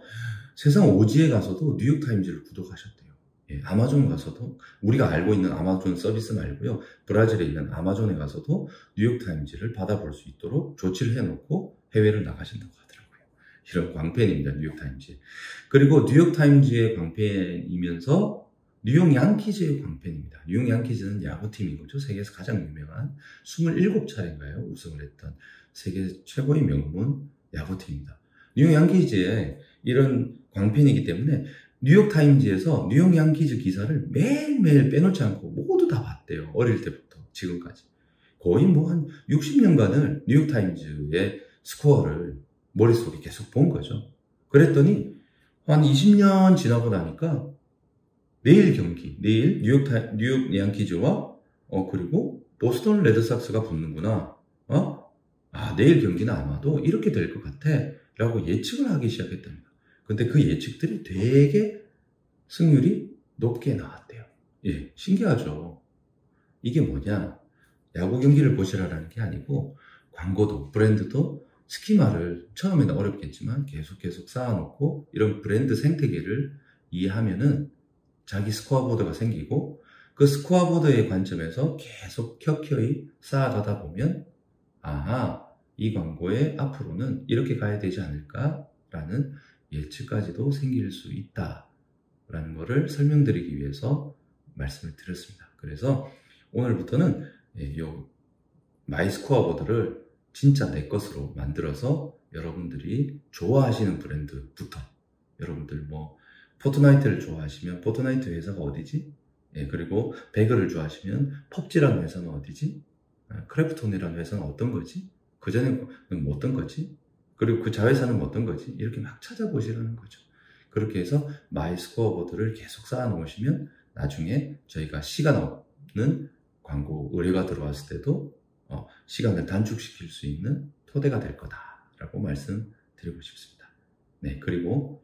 세상 오지에 가서도 뉴욕타임즈를 구독하셨대요. 예, 아마존 가서도 우리가 알고 있는 아마존 서비스 말고요. 브라질에 있는 아마존에 가서도 뉴욕타임즈를 받아볼 수 있도록 조치를 해놓고 해외를 나가신다고 하더라고요. 이런 광팬입니다. 뉴욕타임즈. 그리고 뉴욕타임즈의 광팬이면서 뉴욕 양키즈의 광팬입니다. 뉴욕 양키즈는 야구팀인 거죠. 세계에서 가장 유명한 27차례인가요? 우승을 했던 세계 최고의 명문 야구팀입니다. 뉴욕 양키즈의 이런 광팬이기 때문에 뉴욕타임즈에서 뉴욕 양키즈 기사를 매일매일 빼놓지 않고 모두 다 봤대요. 어릴 때부터 지금까지. 거의 뭐 한 60년간을 뉴욕타임즈의 스코어를 머릿속에 계속 본 거죠. 그랬더니 한 20년 지나고 나니까 내일 경기, 내일 뉴욕 양키즈와 그리고 보스턴 레드삭스가 붙는구나. 내일 경기는 아마도 이렇게 될 것 같아 라고 예측을 하기 시작했답니다. 근데 그 예측들이 되게 승률이 높게 나왔대요. 예, 신기하죠. 이게 뭐냐? 야구 경기를 보시라라는 게 아니고 광고도 브랜드도 스키마를 처음에는 어렵겠지만 계속 쌓아놓고 이런 브랜드 생태계를 이해하면은 자기 스코어보드가 생기고 그 스코어보드의 관점에서 계속 켜켜이 쌓아가다 보면 이 광고의 앞으로는 이렇게 가야 되지 않을까라는 예측까지도 생길 수 있다라는 것을 설명드리기 위해서 말씀을 드렸습니다. 그래서 오늘부터는 요 마이 스코어보드를 진짜 내 것으로 만들어서 여러분들이 좋아하시는 브랜드부터 여러분들 뭐 포트나이트를 좋아하시면 포트나이트 회사가 어디지? 그리고 배그를 좋아하시면 펍지라는 회사는 어디지? 크래프톤이라는 회사는 어떤 거지? 그 전에는 어떤 거지? 그리고 그 자회사는 어떤 거지? 이렇게 막 찾아보시라는 거죠. 그렇게 해서 마이 스코어보드를 계속 쌓아 놓으시면 나중에 저희가 시간 없는 광고 의뢰가 들어왔을 때도 시간을 단축시킬 수 있는 토대가 될 거다라고 말씀드리고 싶습니다. 네, 그리고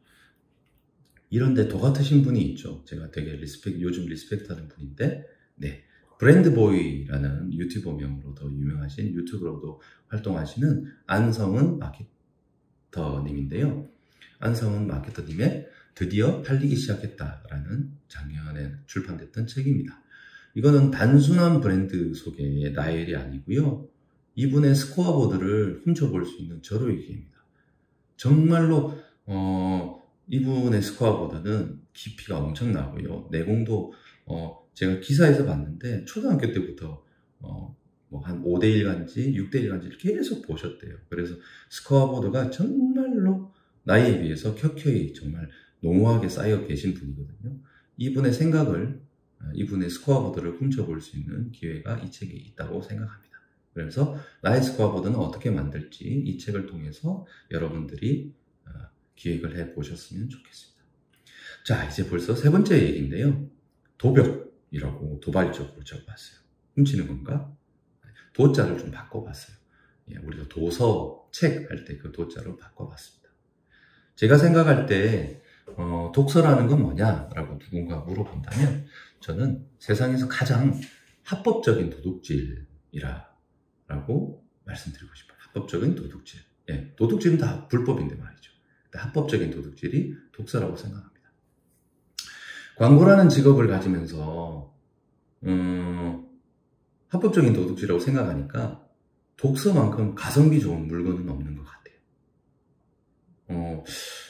이런데 도 같으신 분이 있죠. 제가 되게 요즘 리스펙트하는 분인데, 네, 브랜드보이라는 유튜버 명으로 더 유명하신 유튜브로도 활동하시는 안성은 마케터님인데요. 안성은 마케터님의 드디어 팔리기 시작했다라는 작년에 출판됐던 책입니다. 이거는 단순한 브랜드 소개의 나열이 아니고요. 이분의 스코어보드를 훔쳐볼 수 있는 절호의 기회입니다. 정말로 이분의 스코어보드는 깊이가 엄청나고요. 내공도 제가 기사에서 봤는데 초등학교 때부터 한 5대1 간지 6대1 간지를 계속 보셨대요. 그래서 스코어보드가 정말로 나이에 비해서 켜켜이 정말 농후하게 쌓여 계신 분이거든요. 이분의 생각을, 이분의 스코어보드를 훔쳐볼 수 있는 기회가 이 책에 있다고 생각합니다. 그래서 나의 스코어보드는 어떻게 만들지 이 책을 통해서 여러분들이 기획을 해 보셨으면 좋겠습니다. 자, 이제 벌써 세 번째 얘기인데요. 도벽이라고 도발적으로 적어봤어요. 훔치는 건가? 도자를 좀 바꿔봤어요. 예, 우리가 도서, 책 할 때 그 도자로 바꿔봤습니다. 제가 생각할 때 독서라는 건 뭐냐라고 누군가 물어본다면 저는 세상에서 가장 합법적인 도둑질이라고 말씀드리고 싶어요. 합법적인 도둑질. 예, 도둑질은 다 불법인데 말이죠. 합법적인 도둑질이 독서라고 생각합니다. 광고라는 직업을 가지면서 합법적인 도둑질이라고 생각하니까 독서만큼 가성비 좋은 물건은 없는 것 같아요.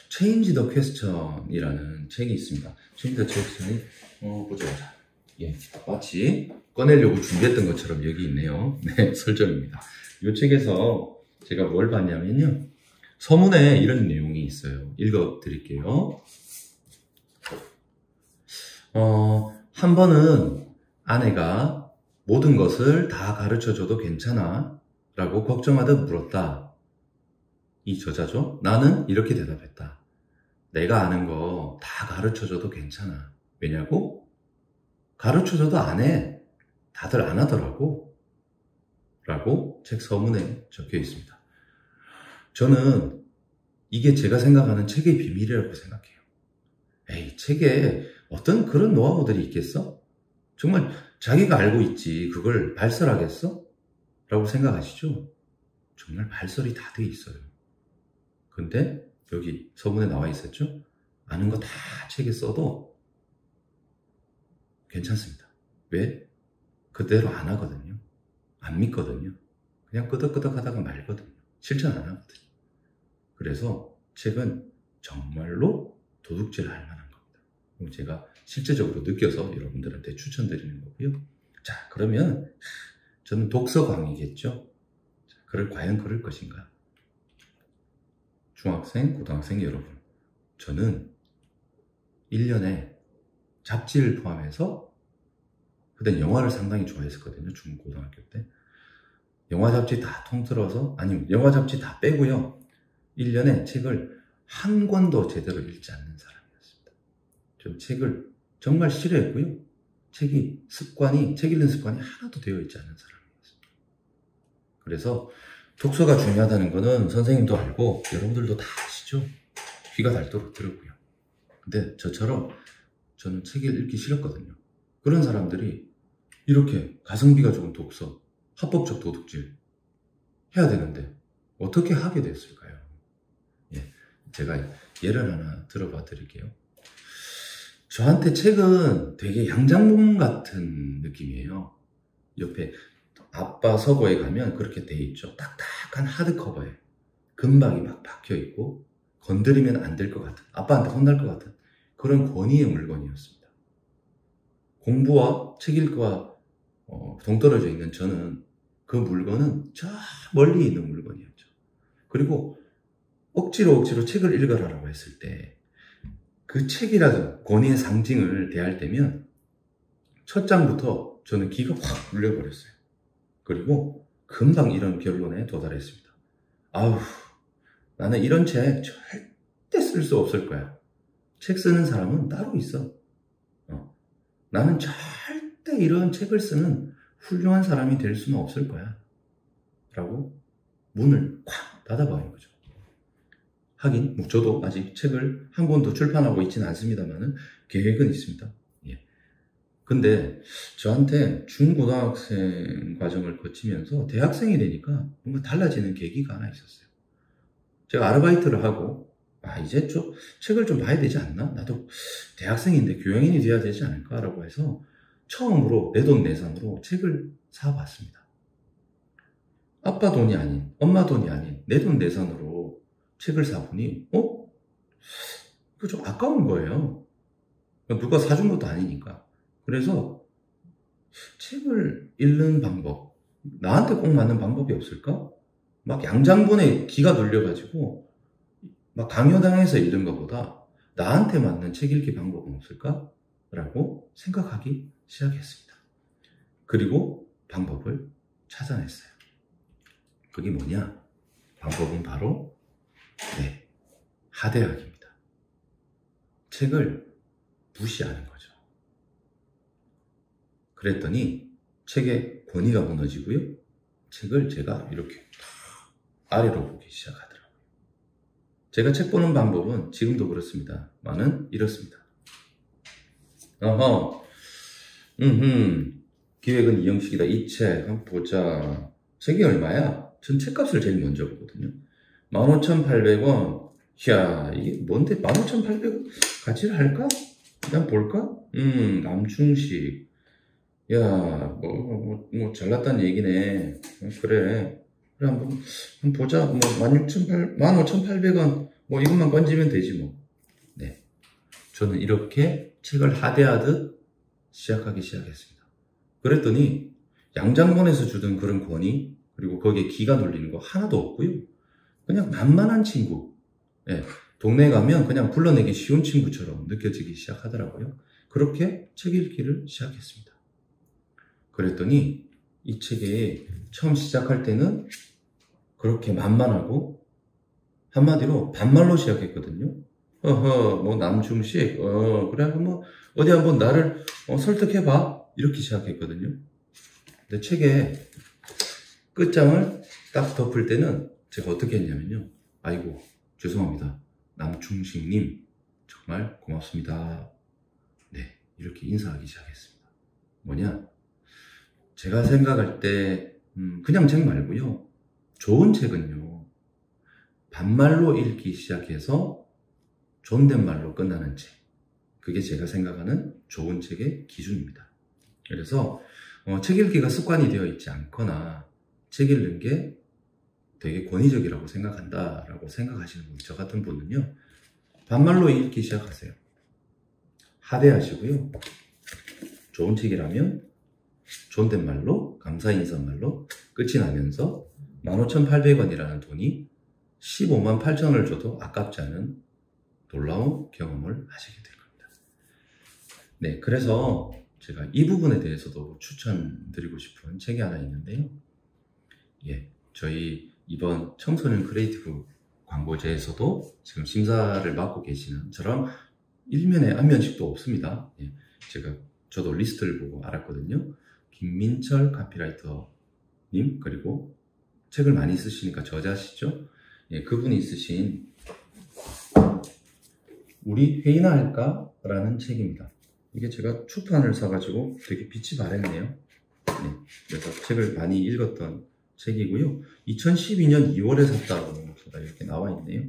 Change the Question이라는 책이 있습니다. Change the Question이 보자. 예, 마치 꺼내려고 준비했던 것처럼 여기 있네요. 네, 설정입니다. 이 책에서 제가 뭘 봤냐면요. 서문에 이런 내용이 있어요. 읽어드릴게요. 한 번은 아내가 모든 것을 다 가르쳐줘도 괜찮아? 라고 걱정하듯 물었다. 이 저자죠. 나는 이렇게 대답했다. 내가 아는 거 다 가르쳐줘도 괜찮아. 왜냐고? 가르쳐줘도 안 해. 다들 안 하더라고. 라고 책 서문에 적혀 있습니다. 저는 이게 제가 생각하는 책의 비밀이라고 생각해요. 에이, 책에 어떤 그런 노하우들이 있겠어? 정말 자기가 알고 있지 그걸 발설하겠어? 라고 생각하시죠? 정말 발설이 다 돼 있어요. 근데 여기 서문에 나와 있었죠? 아는 거 다 책에 써도 괜찮습니다. 왜? 그대로 안 하거든요. 안 믿거든요. 그냥 끄덕끄덕 하다가 말거든요. 실천 안 하거든요. 그래서 책은 정말로 도둑질 할 만한 겁니다. 제가 실제적으로 느껴서 여러분들한테 추천드리는 거고요. 자, 그러면 저는 독서광이겠죠. 과연 그럴 것인가? 중학생, 고등학생 여러분, 저는 1년에 잡지를 포함해서 그때 영화를 상당히 좋아했었거든요. 중고등학교 때. 영화 잡지 다 통틀어서, 아니면 영화 잡지 다 빼고요. 1년에 책을 한 권도 제대로 읽지 않는 사람이었습니다. 좀 책을 정말 싫어했고요. 책 읽는 습관이 하나도 되어 있지 않은 사람이었습니다. 그래서 독서가 중요하다는 거는 선생님도 알고 여러분들도 다 아시죠? 귀가 닳도록 들었고요. 근데 저처럼 저는 책을 읽기 싫었거든요. 그런 사람들이 이렇게 가성비가 좋은 독서, 합법적 도둑질 해야 되는데 어떻게 하게 됐을까요? 예, 제가 예를 하나 들어봐 드릴게요. 저한테 책은 되게 양장본 같은 느낌이에요. 옆에 아빠 서고에 가면 그렇게 돼 있죠. 딱딱한 하드커버에 금박이 막 박혀 있고 건드리면 안 될 것 같은, 아빠한테 혼날 것 같은 그런 권위의 물건이었습니다. 공부와 책 읽기와 동떨어져 있는 저는 그 물건은 저 멀리 있는 물건이었죠. 그리고 억지로 책을 읽어라라고 했을 때 그 책이라는 권위의 상징을 대할 때면 첫 장부터 저는 기가 확 눌려버렸어요. 그리고 금방 이런 결론에 도달했습니다. 아우, 나는 이런 책 절대 쓸 수 없을 거야. 책 쓰는 사람은 따로 있어. 나는 절대 이런 책을 쓰는 훌륭한 사람이 될 수는 없을 거야. 라고 문을 콱 닫아버린 거죠. 하긴 저도 아직 책을 한 권도 출판하고 있지는 않습니다만은 계획은 있습니다. 예. 근데 저한테 중고등학생 과정을 거치면서 대학생이 되니까 뭔가 달라지는 계기가 하나 있었어요. 제가 아르바이트를 하고 이제 좀 책을 좀 봐야 되지 않나? 나도 대학생인데 교양인이 돼야 되지 않을까라고 해서 처음으로 내돈내산으로 책을 사봤습니다. 아빠 돈이 아닌, 엄마 돈이 아닌 내 돈 내산으로 책을 사보니 이거 좀 아까운 거예요. 누가 사준 것도 아니니까. 그래서 책을 읽는 방법, 나한테 꼭 맞는 방법이 없을까? 막 양장본에 기가 눌려가지고 막 강요당해서 읽는 것보다 나한테 맞는 책 읽기 방법은 없을까? 라고 생각하기 시작했습니다. 그리고 방법을 찾아냈어요. 그게 뭐냐? 방법은 바로 하대학입니다. 책을 무시하는 거죠. 그랬더니 책의 권위가 무너지고요. 책을 제가 이렇게 아래로 보기 시작하더라고요. 제가 책 보는 방법은 지금도 그렇습니다. 많은 이렇습니다. 기획은 이형식이다. 이 책 한번 보자. 책이 얼마야? 전 책값을 제일 먼저 보거든요. 15,800원. 이야, 이게 뭔데 15,800원 가치를 할까? 그냥 볼까? 남충식. 야, 뭐 잘났다는 얘기네. 그래, 한번 보자. 뭐 15,800원 뭐 이것만 건지면 되지 뭐. 네, 저는 이렇게 책을 하대하듯 시작하기 시작했습니다. 그랬더니 양장본에서 주던 그런 권위, 그리고 거기에 기가 눌리는 거 하나도 없고요. 그냥 만만한 친구, 동네에 가면 그냥 불러내기 쉬운 친구처럼 느껴지기 시작하더라고요. 그렇게 책 읽기를 시작했습니다. 그랬더니 이 책이 처음 시작할 때는 그렇게 만만하고 한마디로 반말로 시작했거든요. 뭐 남충식, 그래 뭐 어디 한번 나를 설득해봐, 이렇게 시작했거든요. 근데 책의 끝장을 딱 덮을 때는 제가 어떻게 했냐면요. 아이고 죄송합니다, 남충식님 정말 고맙습니다. 네, 이렇게 인사하기 시작했습니다. 뭐냐, 제가 생각할 때 그냥 책 말고요, 좋은 책은요 반말로 읽기 시작해서 존댓말로 끝나는 책, 그게 제가 생각하는 좋은 책의 기준입니다. 그래서 책 읽기가 습관이 되어 있지 않거나 책 읽는 게 되게 권위적이라고 생각한다라고 생각하시는 분, 저 같은 분은요 반말로 읽기 시작하세요. 하대하시고요, 좋은 책이라면 존댓말로, 감사 인사말로 끝이 나면서 15,800원이라는 돈이 15만 8천원을 줘도 아깝지 않은 놀라운 경험을 하시게 될 겁니다. 네, 그래서 제가 이 부분에 대해서도 추천드리고 싶은 책이 하나 있는데요. 저희 이번 청소년 크리에이티브 광고제에서도 지금 심사를 맡고 계시는 저랑 일면에 안면식도 없습니다. 저도 리스트를 보고 알았거든요. 김민철 카피라이터님, 그리고 책을 많이 쓰시니까 저자시죠? 그분이 쓰신 우리 회의나 할까? 라는 책입니다. 이게 제가 출판을 사가지고 되게 빛이 바랬네요. 그래서 책을 많이 읽었던 책이고요. 2012년 2월에 샀다고 제가 이렇게 나와 있네요.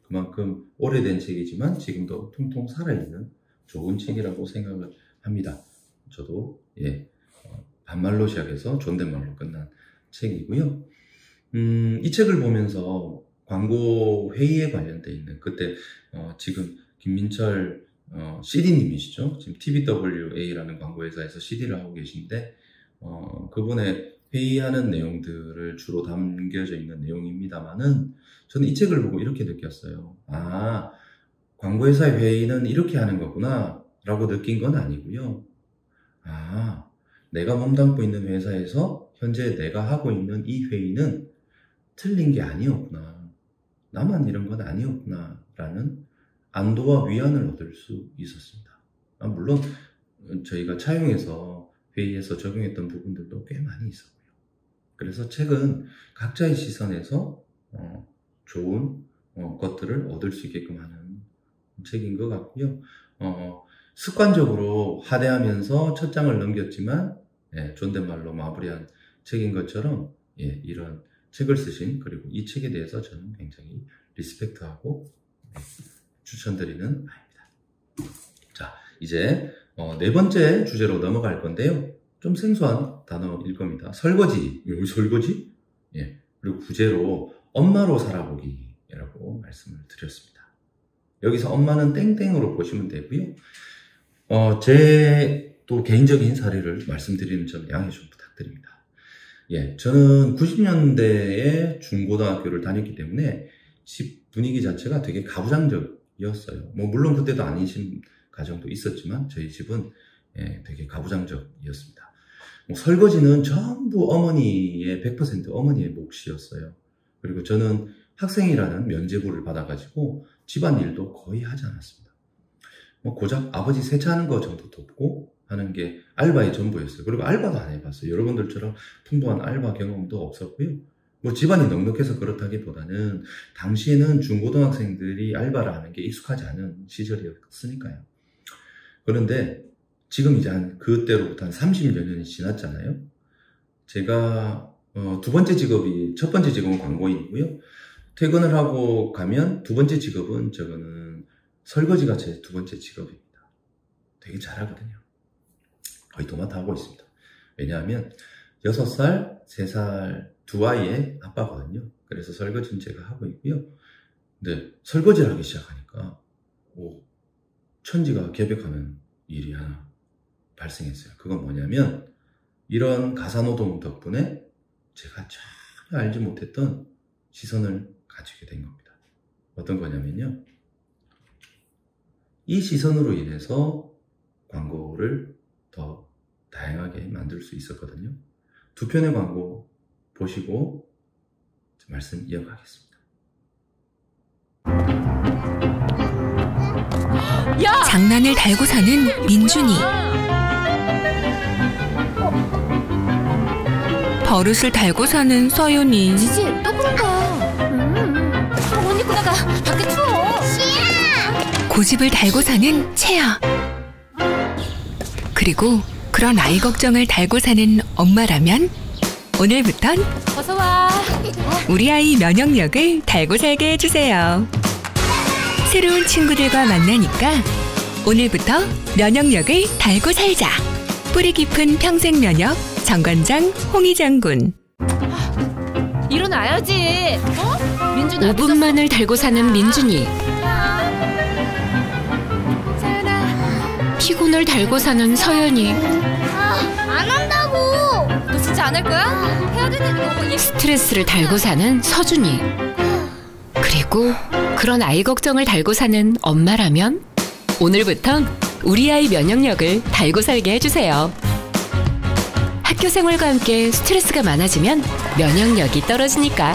그만큼 오래된 책이지만 지금도 통통 살아있는 좋은 책이라고 생각을 합니다. 저도 반말로 시작해서 존댓말로 끝난 책이고요. 이 책을 보면서 광고 회의에 관련돼 있는, 그때 지금 김민철 CD님이시죠? 지금 TBWA라는 광고회사에서 CD를 하고 계신데 그분의 회의하는 내용들을 주로 담겨져 있는 내용입니다만은 저는 이 책을 보고 이렇게 느꼈어요. 아, 광고회사의 회의는 이렇게 하는 거구나 라고 느낀 건 아니고요. 아, 내가 몸담고 있는 회사에서 현재 내가 하고 있는 이 회의는 틀린 게 아니었구나, 나만 이런 건 아니었구나 라는 안도와 위안을 얻을 수 있었습니다. 물론 저희가 차용해서 회의에서 적용했던 부분들도 꽤 많이 있었고요. 그래서 책은 각자의 시선에서 좋은 것들을 얻을 수 있게끔 하는 책인 것 같고요. 습관적으로 하대하면서 첫 장을 넘겼지만 존댓말로 마무리한 책인 것처럼 이런 책을 쓰신, 그리고 이 책에 대해서 저는 굉장히 리스펙트하고 추천드리는 아이입니다. 자, 이제 네 번째 주제로 넘어갈 건데요. 좀 생소한 단어일 겁니다. 설거지. 왜 설거지? 예. 그리고 부제로 엄마로 살아보기라고 말씀을 드렸습니다. 여기서 엄마는 땡땡으로 보시면 되고요. 제 또 개인적인 사례를 말씀드리는 점 양해 좀 부탁드립니다. 예, 저는 90년대에 중고등학교를 다녔기 때문에 집 분위기 자체가 되게 가부장적이었어요. 뭐 물론 그때도 아니신 가정도 있었지만 저희 집은 되게 가부장적이었습니다. 설거지는 전부 어머니의 100% 어머니의 몫이었어요. 그리고 저는 학생이라는 면제부를 받아가지고 집안일도 거의 하지 않았습니다. 고작 아버지 세차하는 거 정도 돕고 하는 게 알바의 전부였어요. 그리고 알바도 안 해봤어요. 여러분들처럼 풍부한 알바 경험도 없었고요. 뭐 집안이 넉넉해서 그렇다기보다는 당시에는 중고등학생들이 알바를 하는 게 익숙하지 않은 시절이었으니까요. 그런데 지금 이제 그때로부터 한 30여 년이 지났잖아요. 제가 첫 번째 직업은 광고인이고요. 퇴근을 하고 가면 두 번째 직업은 저거는 설거지가 제 두 번째 직업입니다. 되게 잘하거든요. 거의 도맡아 하고 있습니다. 왜냐하면 6살, 3살 두 아이의 아빠거든요. 그래서 설거지는 제가 하고 있고요. 근데 설거지를 하기 시작하니까 천지가 개벽하는 일이 하나 발생했어요. 그건 뭐냐면 이런 가사노동 덕분에 제가 전혀 알지 못했던 시선을 가지게 된 겁니다. 어떤 거냐면요. 이 시선으로 인해서 광고를 더 다양하게 만들 수 있었거든요. 두 편의 광고 보시고 말씀 이어가겠습니다. 야! 장난을 달고 사는 민준이. 버릇을 달고 사는 서윤이. 지지, 또 그런 거야. 옷 입고 나가. 밖에 추워. 시야! 고집을 달고 사는 채아. 그리고 그런 아이 걱정을 달고 사는 엄마라면 오늘부턴 어서 와. 우리 아이 면역력을 달고 살게 해주세요. 새로운 친구들과 만나니까 오늘부터 면역력을 달고 살자. 뿌리 깊은 평생 면역 정관장 홍의장군. 일어나야지. 민준 5분만을 달고 사는 민준이. 피곤을 달고 사는 서연이. 안 한다고. 너 진짜 안 할 거야? 해야 되는 스트레스를 달고 사는 서준이. 그리고 그런 아이 걱정을 달고 사는 엄마라면 오늘부턴 우리 아이 면역력을 달고 살게 해주세요. 학교 생활과 함께 스트레스가 많아지면 면역력이 떨어지니까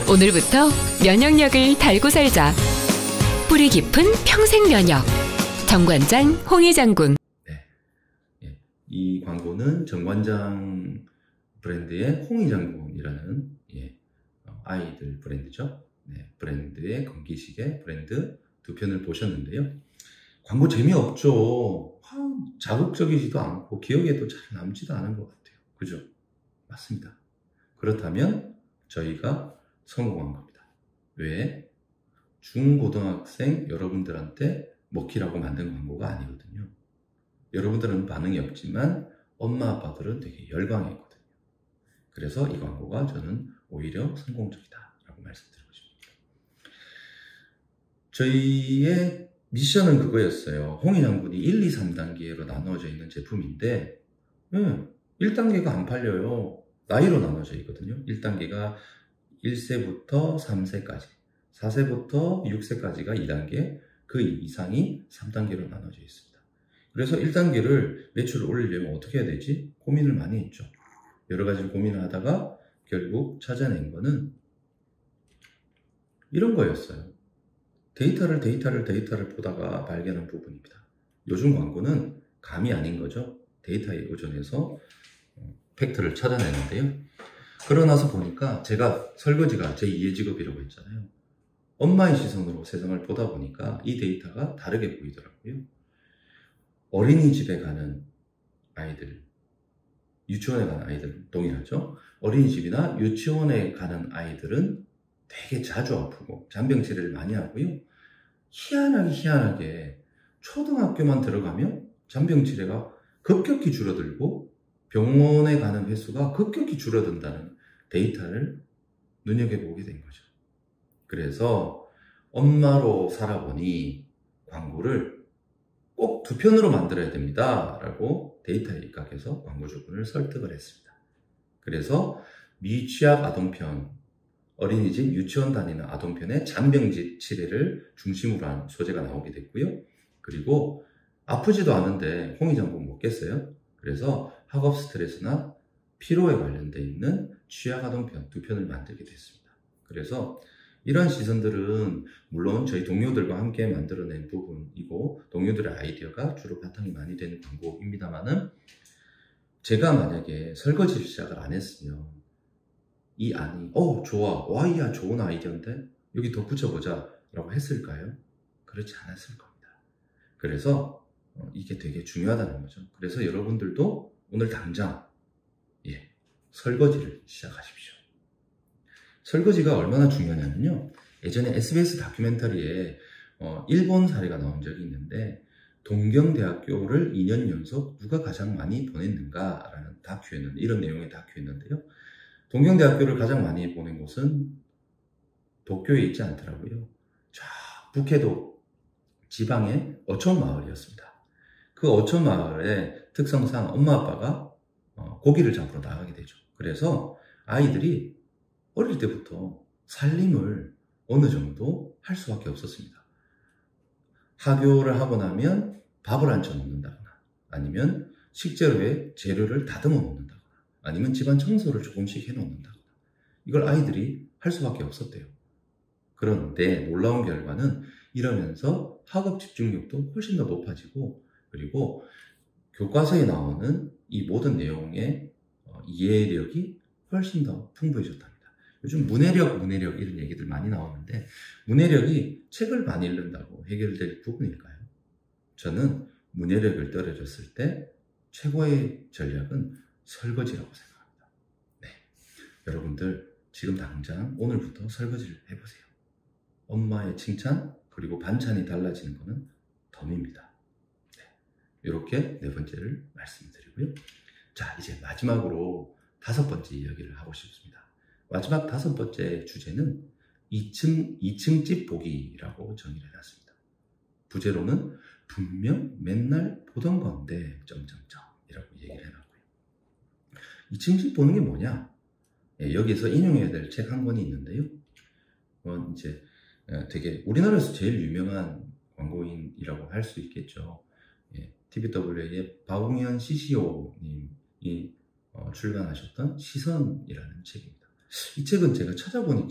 오늘부터 면역력을 달고 살자. 뿌리 깊은 평생 면역 정관장 홍의장군. 네. 이 광고는 정관장 브랜드의 홍의장군이라는 아이들 브랜드죠. 네, 브랜드의 건기시계 브랜드 두 편을 보셨는데요. 광고 재미없죠. 자극적이지도 않고 기억에도 잘 남지도 않은 것 같아요. 그죠? 맞습니다. 그렇다면 저희가 성공한 겁니다. 왜? 중고등학생 여러분들한테 먹히라고 만든 광고가 아니거든요. 여러분들은 반응이 없지만 엄마 아빠들은 되게 열광했거든요. 그래서 이 광고가 저는 오히려 성공적이다라고 말씀드리고 싶습니다. 저희의 미션은 그거였어요. 홍의장군이 1, 2, 3단계로 나누어져 있는 제품인데 1단계가 안 팔려요. 나이로 나눠져 있거든요. 1단계가 1세부터 3세까지, 4세부터 6세까지가 2단계, 그 이상이 3단계로 나눠져 있습니다. 그래서 1단계를 매출을 올리려면 어떻게 해야 되지? 고민을 많이 했죠. 여러 가지 고민을 하다가 결국 찾아낸 거는 이런 거였어요. 데이터를 보다가 발견한 부분입니다. 요즘 광고는 감이 아닌 거죠. 데이터에 의존해서 팩트를 찾아내는데요. 그러고 나서 보니까 제가 설거지가 제 2의 직업이라고 했잖아요. 엄마의 시선으로 세상을 보다 보니까 이 데이터가 다르게 보이더라고요. 어린이집에 가는 아이들, 유치원에 가는 아이들 동일하죠. 어린이집이나 유치원에 가는 아이들은 되게 자주 아프고 잔병치레를 많이 하고요. 희한하게 초등학교만 들어가면 잔병치레가 급격히 줄어들고 병원에 가는 횟수가 급격히 줄어든다는 데이터를 눈여겨보게 된 거죠. 그래서 엄마로 살아보니 광고를 꼭 2편으로 만들어야 됩니다 라고 데이터에 입각해서 광고주분을 설득을 했습니다. 그래서 미취학 아동편, 어린이집 유치원 다니는 아동편의 잔병 치레를 중심으로 한 소재가 나오게 됐고요. 그리고 아프지도 않은데 홍이전복 먹겠어요? 그래서 학업 스트레스나 피로에 관련돼 있는 취약 아동편 2편을 만들게 됐습니다. 그래서 이런 시선들은 물론 저희 동료들과 함께 만들어낸 부분이고 동료들의 아이디어가 주로 바탕이 많이 되는 광고입니다만은 제가 만약에 설거지를 시작을 안 했으면 이 안이 좋아, 와이야 좋은 아이디어인데 여기 덧붙여보자 라고 했을까요? 그렇지 않았을 겁니다. 그래서 이게 되게 중요하다는 거죠. 그래서 여러분들도 오늘 당장 설거지를 시작하십시오. 설거지가 얼마나 중요하냐면요, 예전에 SBS 다큐멘터리에 일본 사례가 나온 적이 있는데 동경대학교를 2년 연속 누가 가장 많이 보냈는가 라는 다큐였는데, 이런 내용의 다큐였는데요, 동경대학교를 가장 많이 보낸 곳은 도쿄에 있지 않더라고요. 저 북해도 지방의 어촌 마을이었습니다. 그 어촌 마을의 특성상 엄마 아빠가 고기를 잡으러 나가게 되죠. 그래서 아이들이 어릴 때부터 살림을 어느 정도 할 수밖에 없었습니다. 하교를 하고 나면 밥을 안 쳐놓는다거나, 아니면 식재료에 재료를 다듬어 놓는다거나, 아니면 집안 청소를 조금씩 해놓는다거나, 이걸 아이들이 할 수밖에 없었대요. 그런데 놀라운 결과는 이러면서 학업 집중력도 훨씬 더 높아지고, 그리고 교과서에 나오는 이 모든 내용의 이해력이 훨씬 더 풍부해졌답니다. 요즘 문해력 이런 얘기들 많이 나오는데, 문해력이 책을 많이 읽는다고 해결될 부분일까요? 저는 문해력을 떨어졌을 때 최고의 전략은 설거지라고 생각합니다. 네, 여러분들 지금 당장 오늘부터 설거지를 해보세요. 엄마의 칭찬, 그리고 반찬이 달라지는 것은 덤입니다. 네, 이렇게 4번째를 말씀드리고요. 자, 이제 마지막으로 5번째 이야기를 하고 싶습니다. 마지막 5번째 주제는 2층 집 보기라고 정의를 해놨습니다. 부제로는 분명 맨날 보던 건데 이라고 얘기를 해놨고요. 2층 집 보는 게 뭐냐? 여기서 인용해야 될 책 한 권이 있는데요. 이제 되게 우리나라에서 제일 유명한 광고인이라고 할 수 있겠죠. TBW의 박웅현 CCO님이 출간하셨던 시선이라는 책입니다. 이 책은 제가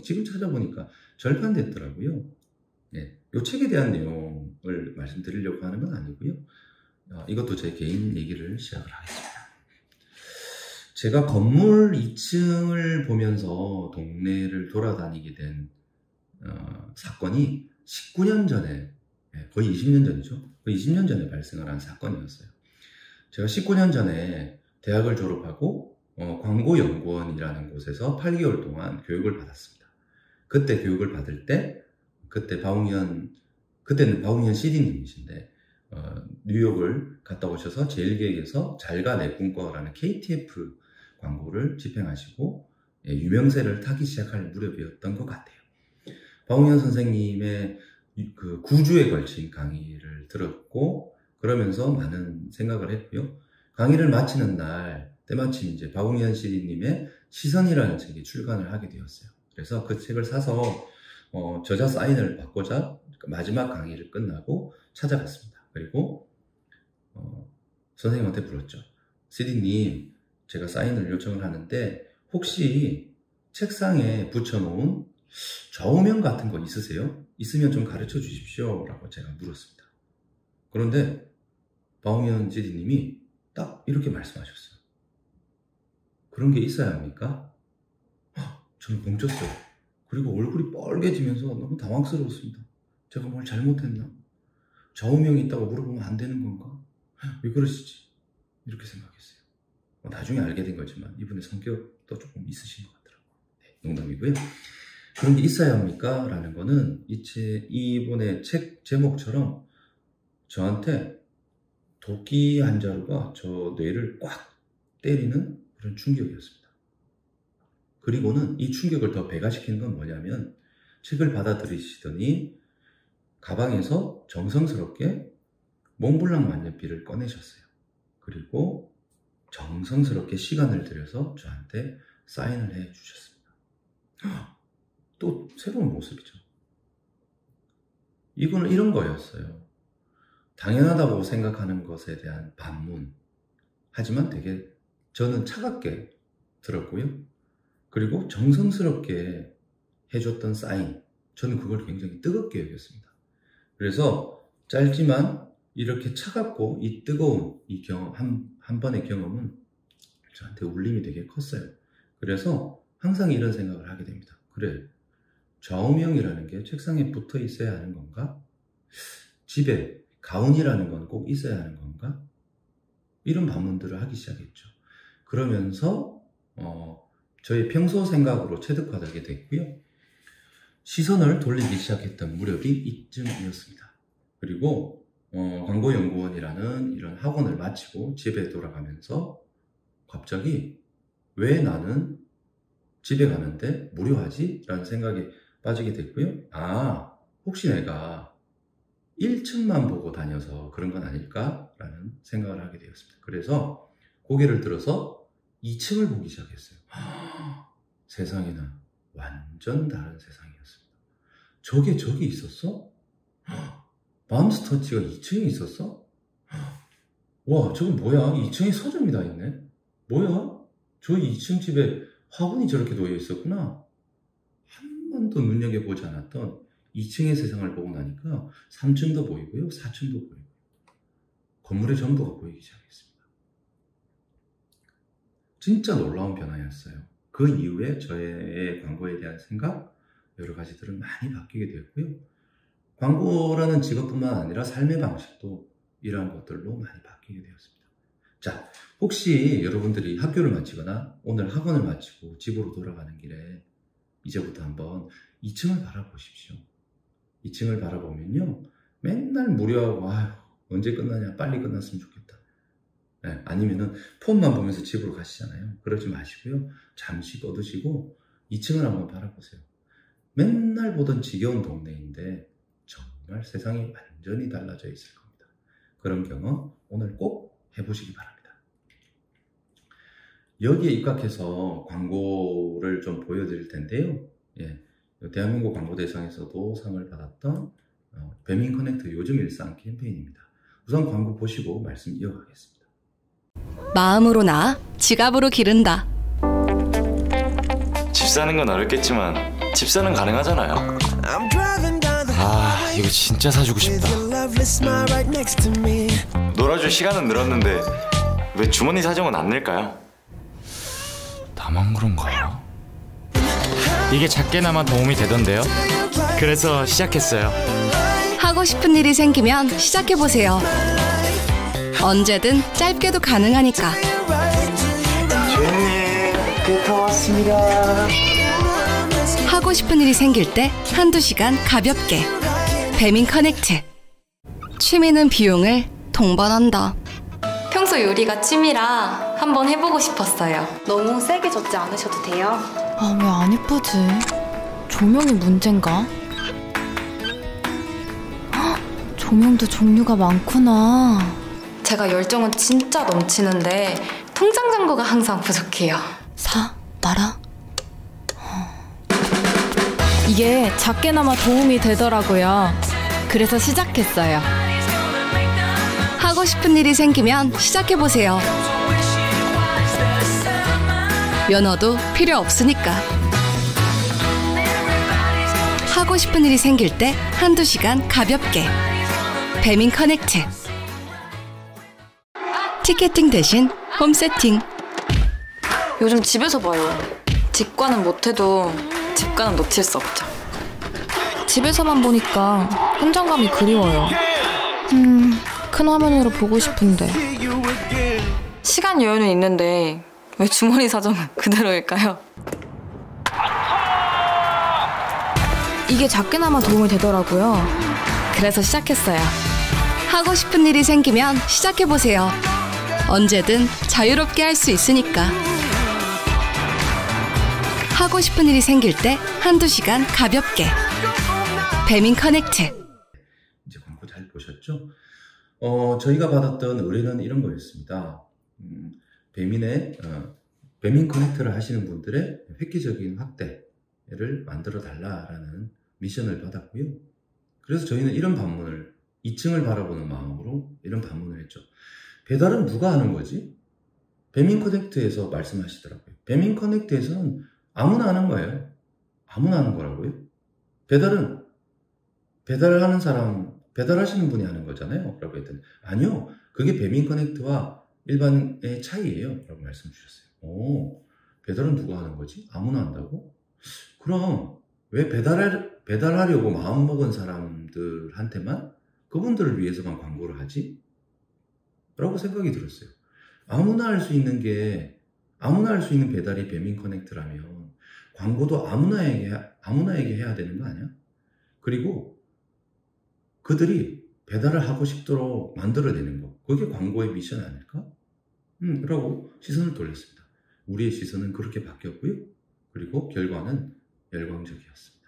지금 찾아보니까 절판됐더라고요. 이 책에 대한 내용을 말씀드리려고 하는 건 아니고요. 이것도 제 개인 얘기를 시작을 하겠습니다. 제가 건물 2층을 보면서 동네를 돌아다니게 된 사건이 19년 전에, 거의 20년 전이죠. 거의 20년 전에 발생을 한 사건이었어요. 제가 19년 전에 대학을 졸업하고 광고연구원이라는 곳에서 8개월 동안 교육을 받았습니다. 그때 교육을 받을 때 그때는 박웅현 CD님이신데 뉴욕을 갔다 오셔서 제일기획에서 잘가 내 꿈꿔라는 KTF 광고를 집행하시고 유명세를 타기 시작할 무렵이었던 것 같아요. 박웅현 선생님의 그 9주에 걸친 강의를 들었고, 그러면서 많은 생각을 했고요. 강의를 마치는 날 때마침 이제 박웅현 CD님의 시선이라는 책이 출간을 하게 되었어요. 그래서 그 책을 사서 저자 사인을 받고자 마지막 강의를 끝나고 찾아갔습니다. 그리고 선생님한테 물었죠. CD님, 제가 사인을 요청을 하는데 혹시 책상에 붙여놓은 좌우명 같은 거 있으세요? 있으면 좀 가르쳐 주십시오 라고 제가 물었습니다. 그런데 박웅현 CD님이 딱 이렇게 말씀하셨어요. 그런 게 있어야 합니까? 저는 멈췄어요. 그리고 얼굴이 빨개지면서 너무 당황스러웠습니다. 제가 뭘 잘못했나? 좌우명이 있다고 물어보면 안 되는 건가? 왜 그러시지? 이렇게 생각했어요. 나중에 알게 된 거지만 이분의 성격도 조금 있으신 것 같더라고요. 네, 농담이고요. 그런 게 있어야 합니까? 라는 거는 이분의 책 제목처럼 저한테 도끼 한 자루가 저 뇌를 꽉 때리는 그런 충격이었습니다. 그리고는 이 충격을 더 배가시키는 건 뭐냐면 책을 받아들이시더니 가방에서 정성스럽게 몽블랑 만년필을 꺼내셨어요. 그리고 정성스럽게 시간을 들여서 저한테 사인을 해 주셨습니다. 또 새로운 모습이죠. 이거는 이런 거였어요. 당연하다고 생각하는 것에 대한 반문. 하지만 되게 저는 차갑게 들었고요. 그리고 정성스럽게 해줬던 사인. 저는 그걸 굉장히 뜨겁게 여겼습니다. 그래서 짧지만 이렇게 차갑고 이 뜨거운 이 경험, 한 번의 경험은 저한테 울림이 되게 컸어요. 그래서 항상 이런 생각을 하게 됩니다. 그래, 좌우명이라는 게 책상에 붙어 있어야 하는 건가? 집에 가운이라는 건 꼭 있어야 하는 건가? 이런 반문들을 하기 시작했죠. 그러면서 저의 평소 생각으로 체득하게 됐고요. 시선을 돌리기 시작했던 무렵이 이쯤이었습니다. 그리고 광고연구원이라는 이런 학원을 마치고 집에 돌아가면서 갑자기 왜 나는 집에 가는데 무료하지? 라는 생각에 빠지게 됐고요. 혹시 내가 1층만 보고 다녀서 그런 건 아닐까? 라는 생각을 하게 되었습니다. 그래서 고개를 들어서 2층을 보기 시작했어요. 세상에나 완전 다른 세상이었습니다. 저게 저기 있었어? 맘스터치가 2층에 있었어? 와, 저거 뭐야? 2층에 서점이 다 있네? 뭐야? 저희 2층 집에 화분이 저렇게 놓여 있었구나. 한 번도 눈여겨보지 않았던 2층의 세상을 보고 나니까 3층도 보이고요, 4층도 보이고요. 건물의 전부가 보이기 시작했습니다. 진짜 놀라운 변화였어요. 그 이후에 저의 광고에 대한 생각, 여러 가지들은 많이 바뀌게 되었고요. 광고라는 직업뿐만 아니라 삶의 방식도 이러한 것들로 많이 바뀌게 되었습니다. 자, 혹시 여러분들이 학교를 마치거나 오늘 학원을 마치고 집으로 돌아가는 길에 이제부터 한번 2층을 바라보십시오. 2층을 바라보면요, 맨날 무료하고 언제 끝나냐, 빨리 끝났으면 좋겠다. 네, 아니면은 폰만 보면서 집으로 가시잖아요. 그러지 마시고요, 잠시 꺼두시고 2층을 한번 바라보세요. 맨날 보던 지겨운 동네인데 정말 세상이 완전히 달라져 있을 겁니다. 그런 경험 오늘 꼭 해보시기 바랍니다. 여기에 입각해서 광고를 좀 보여드릴 텐데요. 대한민국 광고대상에서도 상을 받았던 배민 커넥트 요즘 일상 캠페인입니다. 우선 광고 보시고 말씀 이어가겠습니다. 마음으로 나, 지갑으로 기른다. 집 사는 건 어렵겠지만 집사는 가능하잖아요. 이거 진짜 사주고 싶다. 놀아줄 시간은 늘었는데 왜 주머니 사정은 안 낼까요? 나만 그런가? 이게 작게나마 도움이 되던데요. 그래서 시작했어요. 하고 싶은 일이 생기면 시작해보세요. 언제든 짧게도 가능하니까. 주인님, 데이터 왔습니다. 하고 싶은 일이 생길 때 한두 시간 가볍게. 배민 커넥트. 취미는 비용을 동반한다. 평소 요리가 취미라 한번 해보고 싶었어요. 너무 세게 젓지 않으셔도 돼요. 왜 안 예쁘지? 조명이 문제인가? 조명도 종류가 많구나. 제가 열정은 진짜 넘치는데 통장 잔고가 항상 부족해요. 사, 말아. 이게 작게나마 도움이 되더라고요. 그래서 시작했어요. 하고 싶은 일이 생기면 시작해보세요. 면허도 필요 없으니까. 하고 싶은 일이 생길 때 한두 시간 가볍게. 배민 커넥트. 티켓팅 대신 홈 세팅. 요즘 집에서 봐요. 직관은 못해도 집관은 놓칠 수 없죠. 집에서만 보니까 현장감이 그리워요. 큰 화면으로 보고 싶은데. 시간 여유는 있는데 왜 주머니 사정은 그대로일까요? 이게 작게나마 도움이 되더라고요. 그래서 시작했어요. 하고 싶은 일이 생기면 시작해보세요. 언제든 자유롭게 할 수 있으니까. 하고 싶은 일이 생길 때 한두 시간 가볍게. 배민 커넥트. 이제 광고 잘 보셨죠? 저희가 받았던 의뢰는 이런 거였습니다. 배민 커넥트를 하시는 분들의 획기적인 확대를 만들어 달라라는 미션을 받았고요. 그래서 저희는 이런 반문을, 2층을 바라보는 마음으로 이런 반문을 했죠. 배달은 누가 하는 거지? 배민 커넥트에서 말씀하시더라고요. 배민 커넥트에서는 아무나 하는 거예요. 아무나 하는 거라고요. 배달은 배달하는 사람, 배달하시는 분이 하는 거잖아요. 라고 했더니 아니요, 그게 배민 커넥트와 일반의 차이예요. 라고 말씀 주셨어요. 배달은 누가 하는 거지? 아무나 한다고? 그럼 왜 배달하려고 마음먹은 사람들한테만, 그분들을 위해서만 광고를 하지? 라고 생각이 들었어요. 아무나 할 수 있는 배달이 배민 커넥트라면 광고도 아무나에게 해야 되는 거 아니야? 그리고 그들이 배달을 하고 싶도록 만들어내는 거, 그게 광고의 미션 아닐까? 라고 시선을 돌렸습니다. 우리의 시선은 그렇게 바뀌었고요. 그리고 결과는 열광적이었습니다.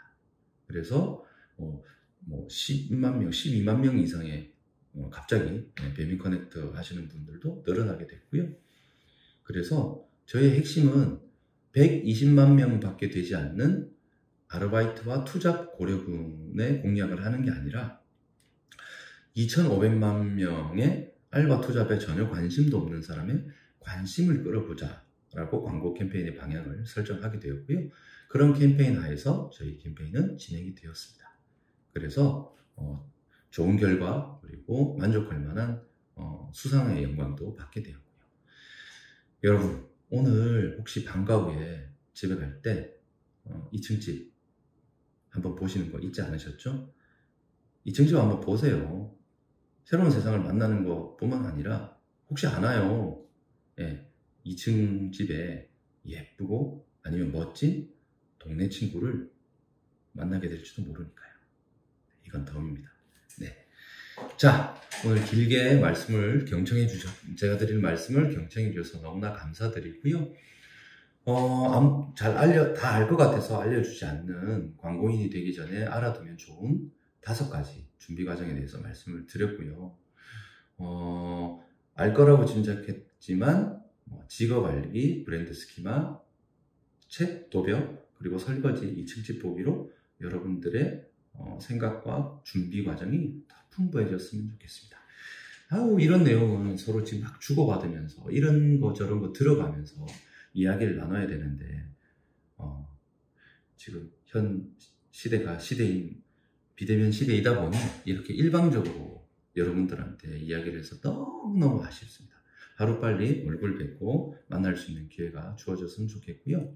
그래서 10만 명, 12만 명 이상의 갑자기 배민 커넥트 하시는 분들도 늘어나게 됐고요. 그래서 저의 핵심은 120만 명밖에 되지 않는 아르바이트와 투잡 고려군의 공략을 하는 게 아니라 2,500만 명의 알바 투잡에 전혀 관심도 없는 사람의 관심을 끌어보자 라고 광고 캠페인의 방향을 설정하게 되었고요. 그런 캠페인 하에서 저희 캠페인은 진행이 되었습니다. 그래서 좋은 결과, 그리고 만족할 만한 수상의 영광도 받게 되었고요. 여러분, 오늘 혹시 방과 후에 집에 갈 때 2층 집 한번 보시는 거 잊지 않으셨죠? 2층 집 한번 보세요. 새로운 세상을 만나는 것뿐만 아니라 혹시 아나요? 2층 집에 예쁘고 아니면 멋진 동네 친구를 만나게 될지도 모르니까요. 이건 덤입니다. 네. 자, 오늘 길게 제가 드릴 말씀을 경청해 주셔서 너무나 감사드리고요. 다 알 것 같아서 알려주지 않는 광고인이 되기 전에 알아두면 좋은 5가지 준비 과정에 대해서 말씀을 드렸고요. 알 거라고 짐작했지만 직업 알기, 브랜드 스키마, 책, 도벽, 그리고 설거지 2층 집 보기로 여러분들의 생각과 준비 과정이 더 풍부해졌으면 좋겠습니다. 이런 내용은 서로 지금 막 주고받으면서 이런 거 저런 거 들어가면서 이야기를 나눠야 되는데 지금 현 시대가 비대면 시대이다 보니 이렇게 일방적으로 여러분들한테 이야기를 해서 너무너무 아쉽습니다. 하루빨리 얼굴 뵙고 만날 수 있는 기회가 주어졌으면 좋겠고요.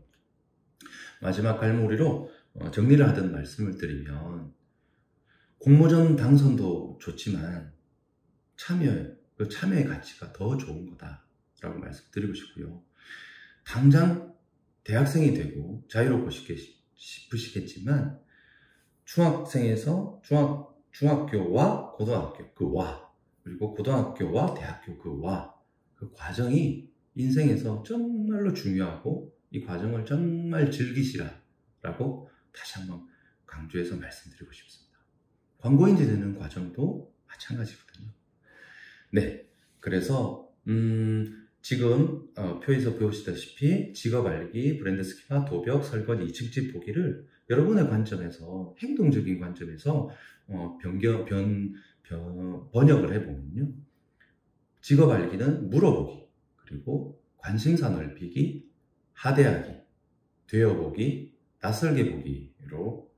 마지막 갈무리로 정리를 하던 말씀을 드리면, 공모전 당선도 좋지만 참여의 가치가 더 좋은 거다라고 말씀드리고 싶고요. 당장 대학생이 되고 자유롭고 싶으시겠지만 중학교와 고등학교 그리고 고등학교와 대학교 그 과정이 인생에서 정말로 중요하고 이 과정을 정말 즐기시라라고 다시 한번 강조해서 말씀드리고 싶습니다. 광고인이 되는 과정도 마찬가지거든요. 네, 그래서 지금 표에서 배우시다시피 직업 알기, 브랜드 스키마, 도벽, 설거지, 2층 집 보기를 여러분의 관점에서, 행동적인 관점에서 번역을 해보면요. 직업 알기는 물어보기, 그리고 관심사 넓히기, 하대하기, 되어보기, 낯설게 보기로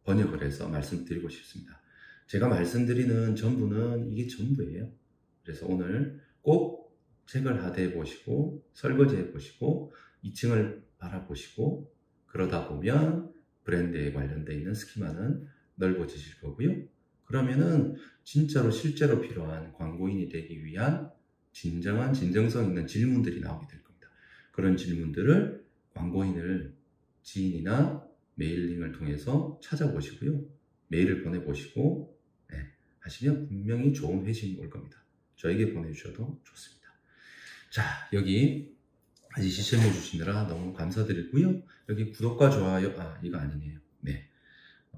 번역을 해서 말씀드리고 싶습니다. 제가 말씀드리는 전부는 이게 전부예요. 그래서 오늘 꼭 책을 하대해 보시고, 설거지해 보시고, 2층을 바라보시고, 그러다 보면 브랜드에 관련되어 있는 스키마는 넓어지실 거고요. 그러면은 진짜로 실제로 필요한 광고인이 되기 위한 진정한 진정성 있는 질문들이 나오게 될 겁니다. 그런 질문들을 광고인을 지인이나 메일링을 통해서 찾아보시고요. 메일을 보내보시고 하시면 분명히 좋은 회신이 올 겁니다. 저에게 보내주셔도 좋습니다. 자, 여기 같이 시청해 주시느라 너무 감사드리고요. 여기 구독과 좋아요, 이거 아니네요. 네.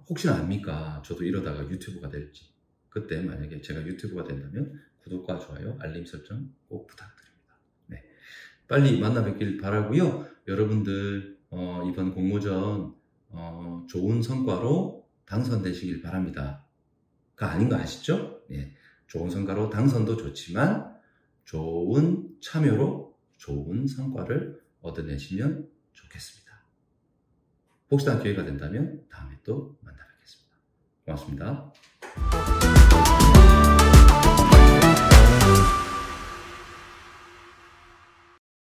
혹시나 압니까? 저도 이러다가 유튜브가 될지. 그때 만약에 제가 유튜브가 된다면 구독과 좋아요, 알림 설정 꼭 부탁드립니다. 네. 빨리 만나 뵙길 바라고요. 여러분들 이번 공모전 좋은 성과로 당선되시길 바랍니다. 가 아닌 거 아시죠? 네. 좋은 성과로 당선도 좋지만 좋은 참여로 좋은 성과를 얻어내시면 좋겠습니다. 혹시나 기회가 된다면 다음에 또 만나 뵙겠습니다. 고맙습니다.